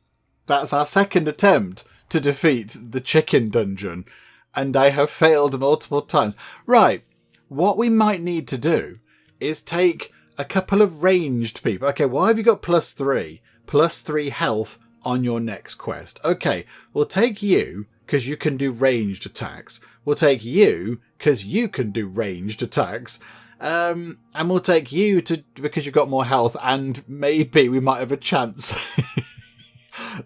That's our second attempt to defeat the chicken dungeon, and I have failed multiple times. Right. What we might need to do is take a couple of ranged people. Okay, why have you got +3? +3 health on your next quest. Okay, we'll take you because you can do ranged attacks. We'll take you because you can do ranged attacks. And we'll take you because you've got more health, and maybe we might have a chance.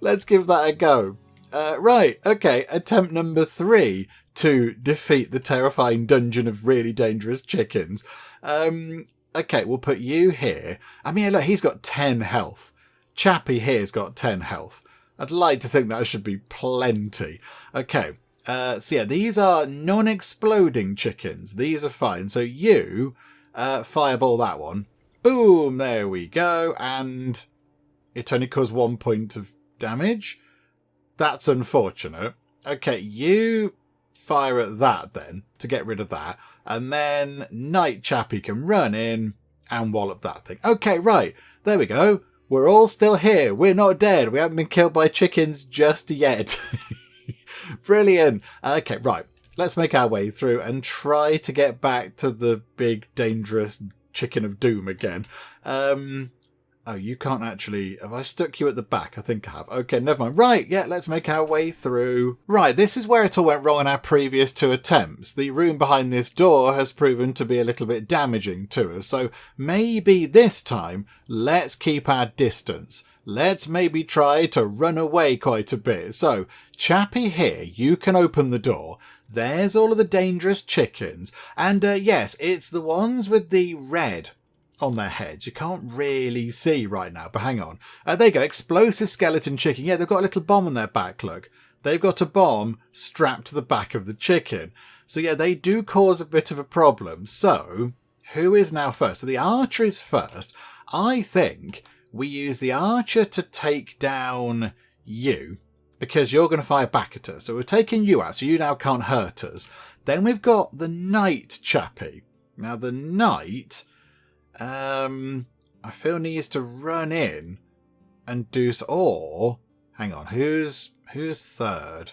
Let's give that a go. Right, okay, attempt number 3 to defeat the terrifying dungeon of really dangerous chickens. Okay, we'll put you here. I mean, look, he's got 10 health. Chappie here's got 10 health. I'd like to think that should be plenty. Okay, so yeah, these are non-exploding chickens. These are fine. So you fireball that one. Boom, there we go. And it only caused 1 point of damage. That's unfortunate. Okay, you fire at that then to get rid of that. And then Night Chappie can run in and wallop that thing. Okay, right. There we go. We're all still here. We're not dead. We haven't been killed by chickens just yet. Brilliant. Okay, right. Let's make our way through and try to get back to the big, dangerous chicken of doom again. Oh, you can't actually... Have I stuck you at the back? I think I have. Okay, never mind. Right, yeah, let's make our way through. Right, this is where it all went wrong in our previous 2 attempts. The room behind this door has proven to be a little bit damaging to us. So maybe this time, let's keep our distance. Let's maybe try to run away quite a bit. So, Chappie here, you can open the door. There's all of the dangerous chickens. And yes, it's the ones with the red on their heads. You can't really see right now, but hang on. There you go, explosive skeleton chicken. Yeah, they've got a little bomb on their back, look. They've got a bomb strapped to the back of the chicken. So yeah, they do cause a bit of a problem. So, who is now first? So the archer is first. I think we use the archer to take down you, because you're going to fire back at us. So we're taking you out, so you now can't hurt us. Then we've got the knight chappie. Now the knight... I feel needs to run in and do so. Or hang on, who's third?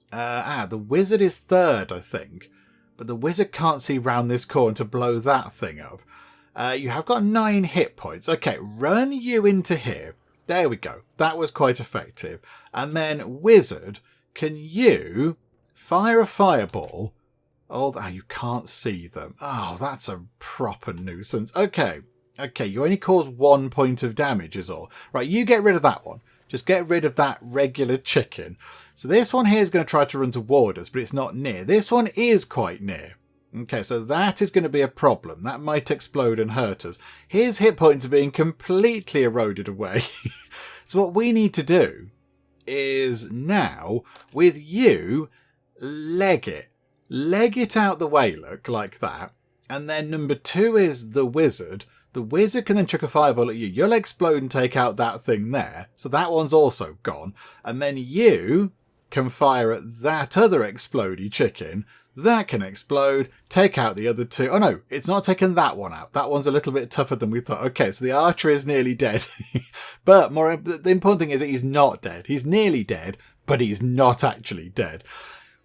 The wizard is third, I think. But the wizard can't see round this corner to blow that thing up. You have got 9 hit points. Okay, run you into here. There we go. That was quite effective. And then wizard, can you fire a fireball? Oh, you can't see them. Oh, that's a proper nuisance. Okay, you only cause 1 point of damage is all. Right, you get rid of that one. Just get rid of that regular chicken. So this one here is going to try to run toward us, but it's not near. This one is quite near. Okay, so that is going to be a problem. That might explode and hurt us. His hit points are being completely eroded away. So what we need to do is now, with you, leg it. Leg it out the way, look, like that. And then number 2 is the wizard. The wizard can then chuck a fireball at you. You'll explode and take out that thing there. So that one's also gone. And then you can fire at that other explodey chicken. That can explode, take out the other 2. Oh no, it's not taken that one out. That one's a little bit tougher than we thought. Okay, so the archer is nearly dead. But the important thing is that he's not dead. He's nearly dead, but he's not actually dead.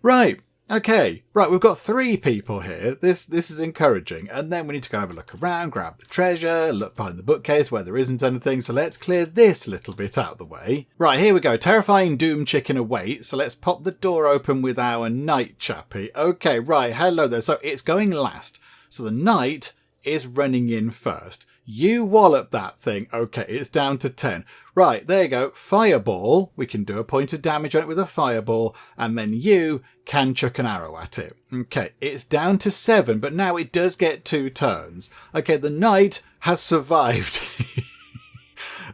Right. Okay, right, we've got 3 people here. This is encouraging. And then we need to go have a look around, grab the treasure, look behind the bookcase where there isn't anything. So let's clear this little bit out of the way. Right, here we go. Terrifying doom chicken awaits. So let's pop the door open with our knight chappie. Okay, right, hello there. So it's going last. So the knight is running in first. You wallop that thing. Okay, it's down to 10. Right, there you go. Fireball. We can do a point of damage on it with a fireball. And then you can chuck an arrow at it. Okay, it's down to 7, but now it does get 2 turns. Okay, the knight has survived.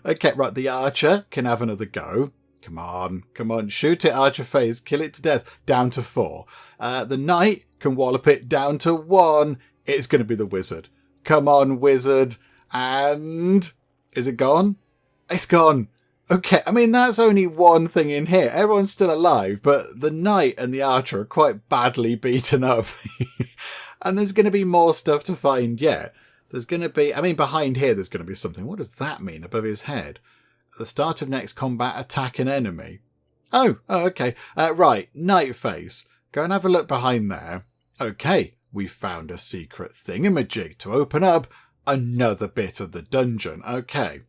Okay, right, the archer can have another go. Come on, shoot it, archer phase, kill it to death. Down to 4. The knight can wallop it down to 1. It's going to be the wizard. Come on, wizard. And is it gone? It's gone. Okay, I mean, that's only one thing in here. Everyone's still alive, but the knight and the archer are quite badly beaten up. And there's going to be more stuff to find yet. There's going to be, I mean, behind here there's going to be something. What does that mean above his head? At the start of next combat, attack an enemy. Oh, okay. Right, knight face. Go and have a look behind there. Okay, we found a secret thingamajig to open up another bit of the dungeon. Okay.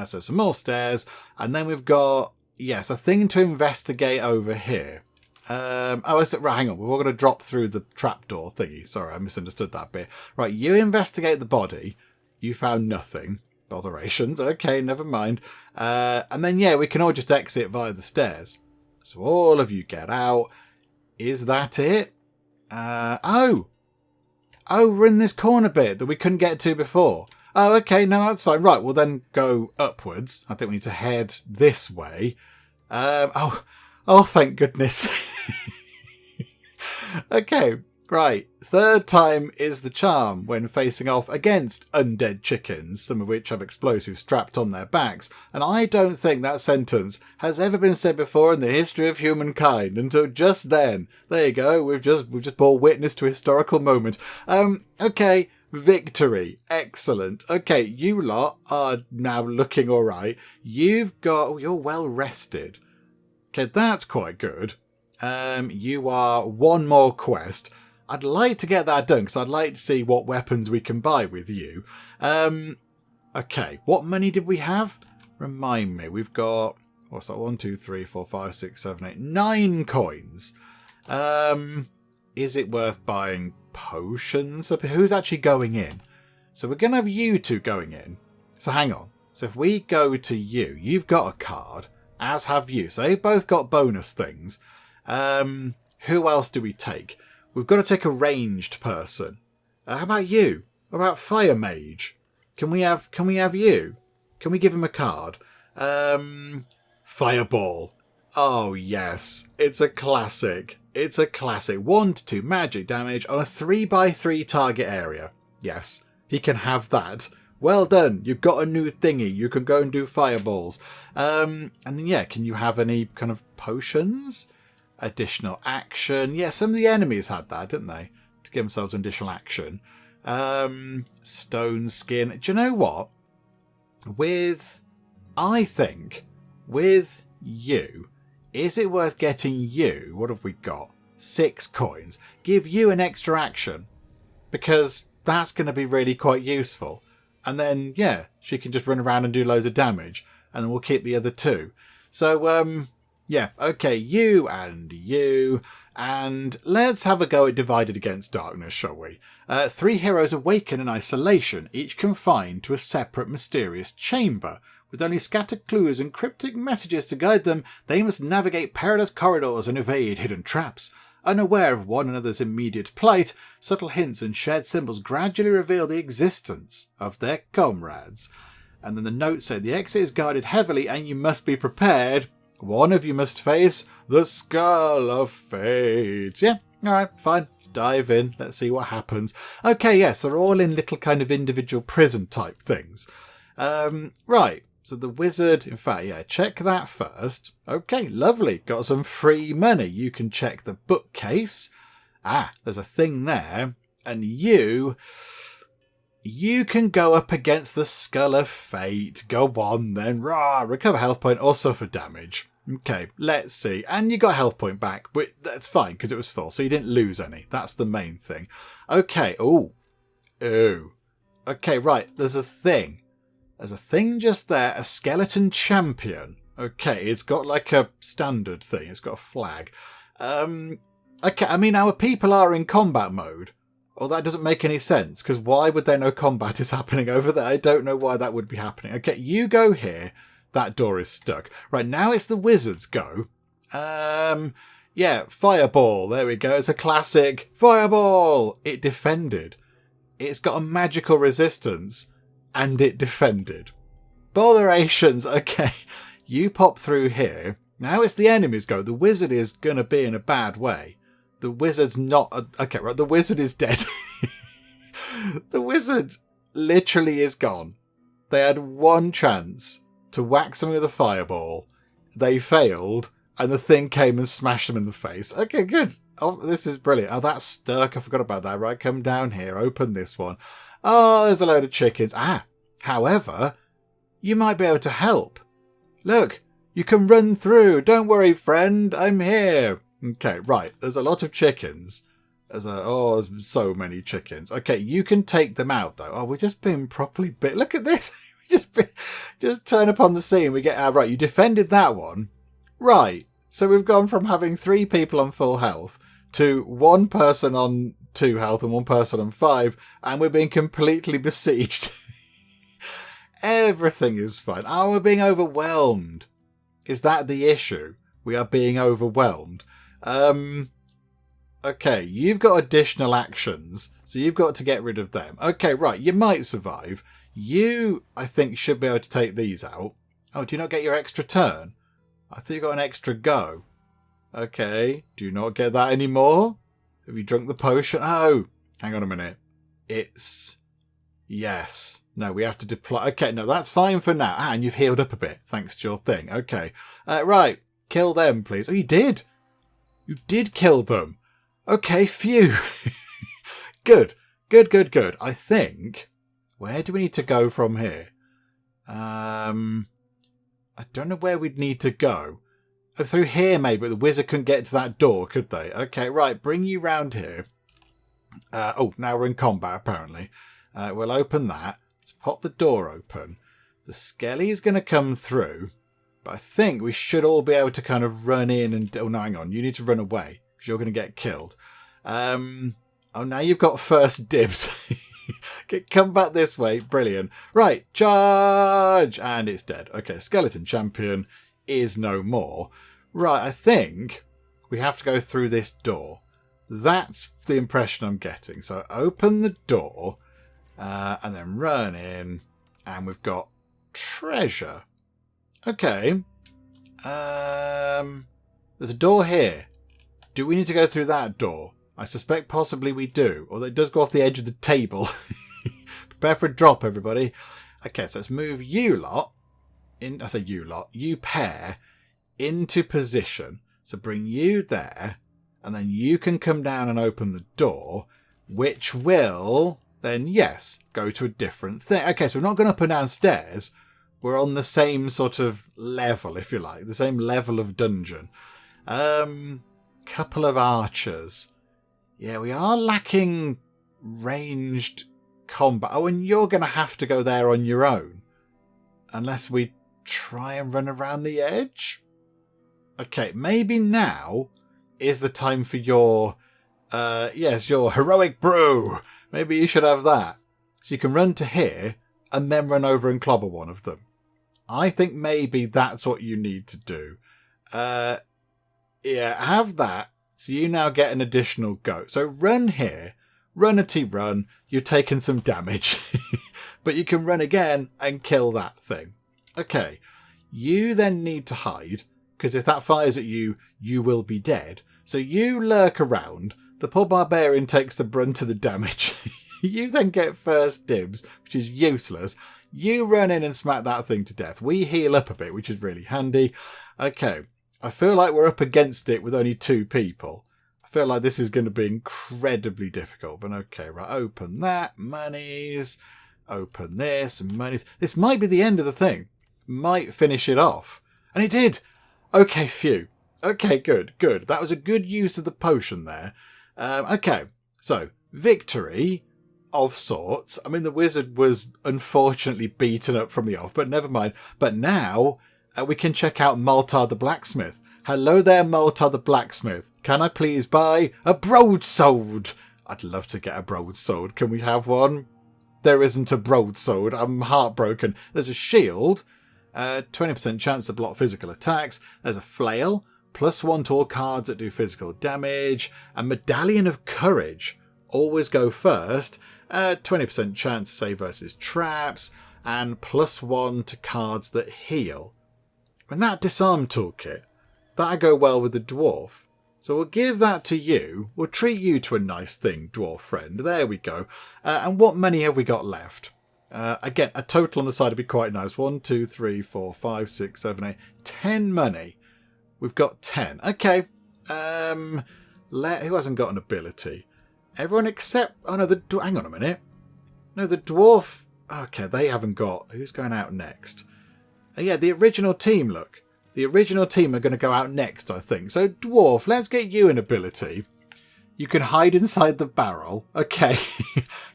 So some more stairs, and then we've got, yes, a thing to investigate over here. Right, hang on, we're all going to drop through the trapdoor thingy. Sorry, I misunderstood that bit. Right, you investigate the body. You found nothing. Botherations. Okay, never mind. And then, yeah, we can all just exit via the stairs. So all of you get out. Is that it? Oh, we're in this corner bit that we couldn't get to before. Oh, okay, no, that's fine. Right, we'll then go upwards. I think we need to head this way. Oh, thank goodness. Okay, right. Third time is the charm when facing off against undead chickens, some of which have explosives strapped on their backs. And I don't think that sentence has ever been said before in the history of humankind until just then. There you go. We've just bore witness to a historical moment. Okay. Victory. Excellent. Okay, you lot are now looking all right. You're well rested. Okay, that's quite good. You are one more quest. I'd like to get that done because I'd like to see what weapons we can buy with you. Okay, what money did we have? Remind me. We've got, what's that? 1, 2, 3, 4, 5, 6, 7, 8, 9 coins. Is it worth buying potions? Who's actually going in? So we're going to have you two going in. So hang on. So if we go to you, you've got a card, as have you. So they've both got bonus things. Who else do we take? We've got to take a ranged person. How about you? What about fire mage? Can we have you? Can we give him a card? Fireball. Oh yes, it's a classic. It's a classic. 1 to 2 magic damage on a 3x3 target area. Yes, he can have that. Well done. You've got a new thingy. You can go and do fireballs. And then, yeah, can you have any kind of potions? Additional action. Yeah, some of the enemies had that, didn't they? To give themselves an additional action. Stone skin. Do you know what? I think with you, is it worth getting you? What have we got? 6 coins. Give you an extra action. Because that's going to be really quite useful. And then, yeah, she can just run around and do loads of damage. And then we'll keep the other 2. So, yeah, okay, you. And let's have a go at Divided Against Darkness, shall we? 3 heroes awaken in isolation, each confined to a separate mysterious chamber. With only scattered clues and cryptic messages to guide them, they must navigate perilous corridors and evade hidden traps. Unaware of one another's immediate plight, subtle hints and shared symbols gradually reveal the existence of their comrades. And then the notes say the exit is guarded heavily and you must be prepared. One of you must face the Skull of Fate. Yeah, alright, fine. Let's dive in. Let's see what happens. Okay, yes, they're all in little kind of individual prison type things. Right. So the wizard, in fact, yeah, check that first. Okay, lovely. Got some free money. You can check the bookcase. Ah, there's a thing there. And you can go up against the Skull of Fate. Go on then. Rah, recover health point or suffer damage. Okay, let's see. And you got a health point back, but that's fine because it was full. So you didn't lose any. That's the main thing. Okay, ooh. Okay, right, there's a thing. There's a thing just there, a skeleton champion. Okay, it's got like a standard thing. It's got a flag. Okay, I mean, our people are in combat mode. Well, that doesn't make any sense, because why would they know combat is happening over there? I don't know why that would be happening. Okay, you go here. That door is stuck. Right, now it's the wizard's go. Yeah, fireball. There we go. It's a classic fireball. It defended. It's got a magical resistance. And it defended. Botherations. Okay, you pop through here. Now it's the enemy's go. The wizard is going to be in a bad way. The wizard's not... Okay, right, the wizard is dead. The wizard literally is gone. They had one chance to whack something with a fireball. They failed, and the thing came and smashed them in the face. Okay, good. Oh, this is brilliant. Oh, that's stuck. I forgot about that. Right, come down here. Open this one. Oh, there's a load of chickens. However, you might be able to help. Look, you can run through. Don't worry, friend. I'm here. Okay, right. There's a lot of chickens. There's so many chickens. Okay, you can take them out, though. Oh, we're just being properly bit. Look at this. Just turn up on the scene. We get out. Right, you defended that one. Right. So we've gone from having 3 people on full health to 1 person on 2 health and 1 person on 5, and we're being completely besieged. Everything is fine. Oh, we're being overwhelmed. Is that the issue? We are being overwhelmed. Okay, you've got additional actions, so you've got to get rid of them. Okay, right, you might survive. You, I think, should be able to take these out. Oh, do you not get your extra turn? I thought you got an extra go. Okay, do you not get that anymore? Have you drunk the potion? Oh, hang on a minute. It's... Yes. No, we have to deploy... Okay, no, that's fine for now. Ah, and you've healed up a bit, thanks to your thing. Okay. Right, kill them, please. Oh, you did? You did kill them. Okay, phew. Good. I think... Where do we need to go from here? I don't know where we'd need to go. Oh, through here maybe, but the wizard couldn't get to that door, could they? Okay, right, bring you round here. Oh, now we're in combat, apparently. We'll open that. Let's pop the door open. The skelly is going to come through, but I think we should all be able to kind of run in and... Oh, no, hang on. You need to run away, because you're going to get killed. Oh, now you've got first dibs. Come back this way. Brilliant. Right, charge! And it's dead. Okay, skeleton champion is no more. Right, I think we have to go through this door. That's the impression I'm getting. So open the door and then run in, and we've got treasure. Okay. There's a door here. Do we need to go through that door? I suspect possibly we do, although it does go off the edge of the table. Prepare for a drop, everybody. Okay, so let's move you lot in. I say you lot, you pair into position. So bring you there, and then you can come down and open the door, which will then, yes, go to a different thing. Okay, so we're not going up and downstairs. We're on the same sort of level, if you like, the same level of dungeon. Couple of archers. Yeah, we are lacking ranged combat. Oh, and you're going to have to go there on your own. Unless we try and run around the edge. Okay, maybe now is the time for your... yes, your heroic brew. Maybe you should have that. So you can run to here and then run over and clobber one of them. I think maybe that's what you need to do. Yeah, have that. So you now get an additional go. So run here, run a T-run, you've taken some damage. But you can run again and kill that thing. Okay, you then need to hide, because if that fires at you, you will be dead. So you lurk around, the poor barbarian takes the brunt of the damage. You then get first dibs, which is useless. You run in and smack that thing to death. We heal up a bit, which is really handy. Okay. I feel like we're up against it with only 2 people. I feel like this is going to be incredibly difficult. But okay, right, open that. Monies. Open this. Monies. This might be the end of the thing. Might finish it off. And it did. Okay, phew. Okay, good. That was a good use of the potion there. Okay, so victory of sorts. I mean, the wizard was unfortunately beaten up from the off, but never mind. But now... we can check out Maltar the blacksmith. Hello there, Maltar the blacksmith. Can I please buy a broadsword? I'd love to get a broadsword. Can we have one? There isn't a broadsword. I'm heartbroken. There's a shield. 20% chance to block physical attacks. There's a flail. +1 to all cards that do physical damage. A medallion of courage. Always go first. 20% chance to save versus traps. And +1 to cards that heal. And that disarm toolkit, that'll go well with the dwarf. So we'll give that to you. We'll treat you to a nice thing, dwarf friend. There we go. And what money have we got left? Again, a total on the side would be quite nice. 1, 2, 3, 4, 5, 6, 7, 8. 10 money. We've got 10. Okay. Who hasn't got an ability? Everyone except... Oh, no, hang on a minute. No, the dwarf... Okay, they haven't got... Who's going out next? Yeah, the original team, look. The original team are going to go out next, I think. So, dwarf, let's get you an ability. You can hide inside the barrel. Okay.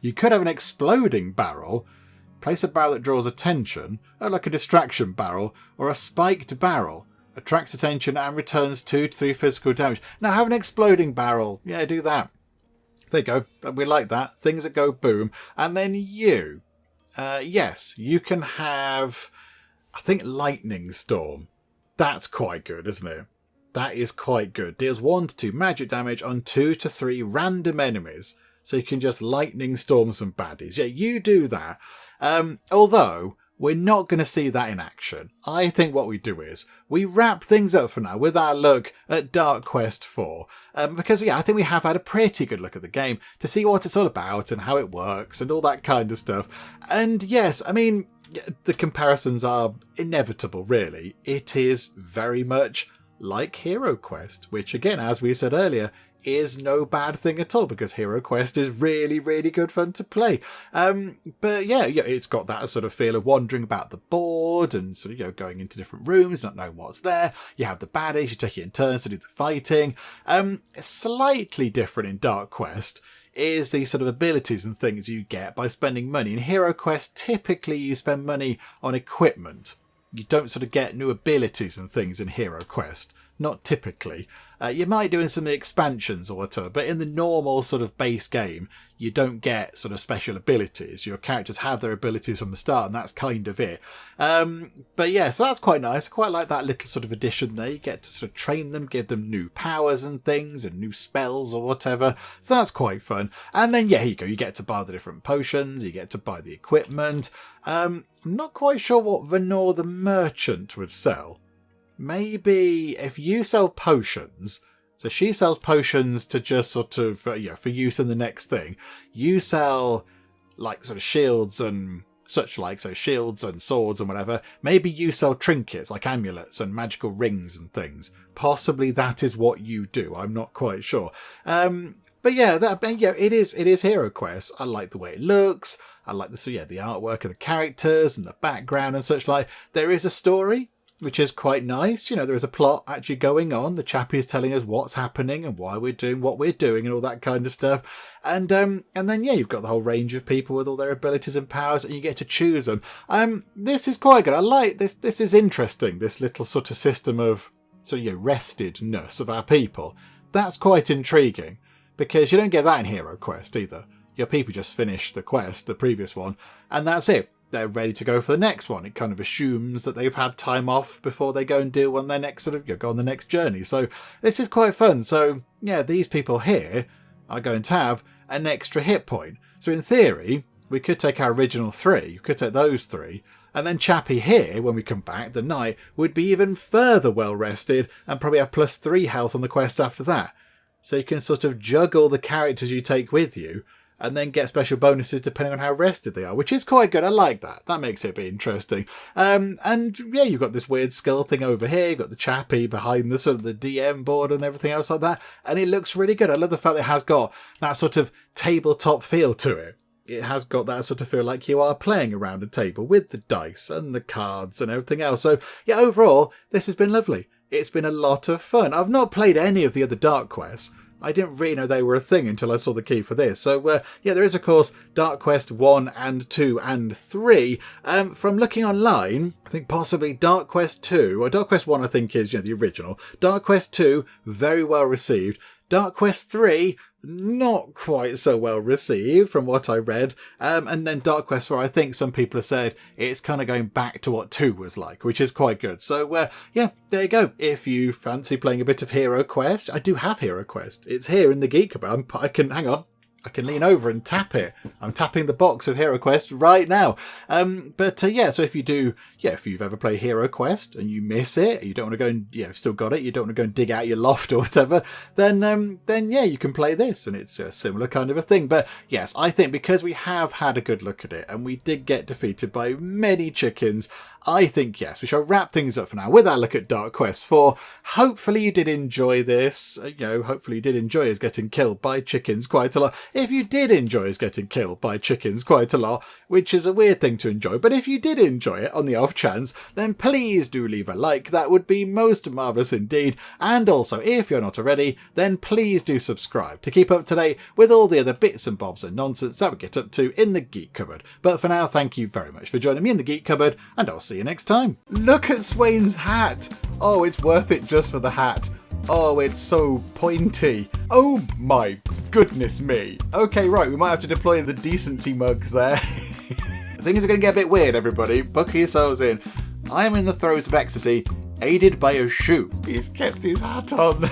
You could have an exploding barrel. Place a barrel that draws attention. Oh, like a distraction barrel. Or a spiked barrel. Attracts attention and returns 2 to 3 physical damage. Now, have an exploding barrel. Yeah, do that. There you go. We like that. Things that go boom. And then you. Yes, you can have... I think Lightning Storm. That's quite good, isn't it? That is quite good. Deals 1 to 2 magic damage on 2 to 3 random enemies. So you can just lightning storm some baddies. Yeah, you do that. Although, we're not going to see that in action. I think what we do is we wrap things up for now with our look at Dark Quest 4. Because, yeah, I think we have had a pretty good look at the game to see what it's all about and how it works and all that kind of stuff. And yes, I mean, the comparisons are inevitable, really. It is very much like HeroQuest, which, again, as we said earlier, is no bad thing at all, because HeroQuest is really, really good fun to play. But yeah, it's got that sort of feel of wandering about the board and sort of, going into different rooms, not knowing what's there. You have the baddies, you take it in turns to do the fighting. Slightly different in Dark Quest is the sort of abilities and things you get by spending money. In HeroQuest, typically you spend money on equipment. You don't sort of get new abilities and things in HeroQuest. Not typically. You might do in some expansions or whatever, but in the normal sort of base game, you don't get sort of special abilities. Your characters have their abilities from the start, and that's kind of it. But yeah, so that's quite nice. I quite like that little sort of addition there. You get to sort of train them, give them new powers and things, and new spells or whatever. So that's quite fun. And then, yeah, here you go. You get to buy the different potions. You get to buy the equipment. I'm not quite sure what Venor the Merchant would sell. Maybe if you sell potions, so she sells potions to just sort of, for use in the next thing. You sell, like, sort of shields and such like, so shields and swords and whatever. Maybe you sell trinkets, like amulets and magical rings and things. Possibly that is what you do. I'm not quite sure. But yeah, it is HeroQuest. I like the way it looks. I like the artwork of the characters and the background and such like. There is a story, which is quite nice. There is a plot actually going on. The chappie is telling us what's happening and why we're doing what we're doing and all that kind of stuff. And then, yeah, you've got the whole range of people with all their abilities and powers, and you get to choose them. This is quite good. I like this. This is interesting, this little sort of system of restedness of our people. That's quite intriguing, because you don't get that in HeroQuest either. Your people just finish the quest, the previous one, and that's it. They're ready to go for the next one. It kind of assumes that they've had time off before they go and deal on their next go on the next journey. So this is quite fun. So yeah, these people here are going to have an extra hit point. So in theory, we could take our original 3, we could take those 3, and then chappie here, when we come back, the knight, would be even further well rested and probably have +3 health on the quest after that. So you can sort of juggle the characters you take with you, and then get special bonuses depending on how rested they are, which is quite good. I like that. That makes it a bit interesting. And yeah, you've got this weird skull thing over here. You've got the chappie behind the sort of the DM board and everything else like that. And it looks really good. I love the fact that it has got that sort of tabletop feel to it. It has got that sort of feel like you are playing around a table with the dice and the cards and everything else. So yeah, overall, this has been lovely. It's been a lot of fun. I've not played any of the other Dark Quests. I didn't really know they were a thing until I saw the key for this. So, yeah, there is, of course, Dark Quest 1 and 2 and 3. From looking online, I think possibly Dark Quest 2, or Dark Quest 1, I think, is the original. Dark Quest 2, very well received. Dark Quest 3, not quite so well received from what I read. And then Dark Quest 4, I think some people have said it's kind of going back to what 2 was like, which is quite good. So, yeah, there you go. If you fancy playing a bit of HeroQuest, I do have HeroQuest. It's here in the Geek Cupboard. I can lean over and tap it. I'm tapping the box of HeroQuest right now. Yeah, so if you've ever played HeroQuest and you miss it, you don't want to go and, still got it, you don't want to go and dig out your loft or whatever, then yeah, you can play this, and it's a similar kind of a thing. But yes, I think because we have had a good look at it and we did get defeated by many chickens, I think, yes, we shall wrap things up for now with our look at Dark Quest 4. Hopefully you did enjoy this. Hopefully you did enjoy us getting killed by chickens quite a lot. If you did enjoy us getting killed by chickens quite a lot, which is a weird thing to enjoy, but if you did enjoy it on the off chance, then please do leave a like. That would be most marvellous indeed. And also, if you're not already, then please do subscribe to keep up to date with all the other bits and bobs and nonsense that we get up to in the Geek Cupboard. But for now, thank you very much for joining me in the Geek Cupboard, and I'll see you next time. Look at Swain's hat. Oh, it's worth it just for the hat. Oh, it's so pointy. Oh my goodness me. Okay, right, we might have to deploy the decency mugs there. Things are going to get a bit weird, everybody. Buckle yourselves in. I am in the throes of ecstasy. aided by a shoe. He's kept his hat on.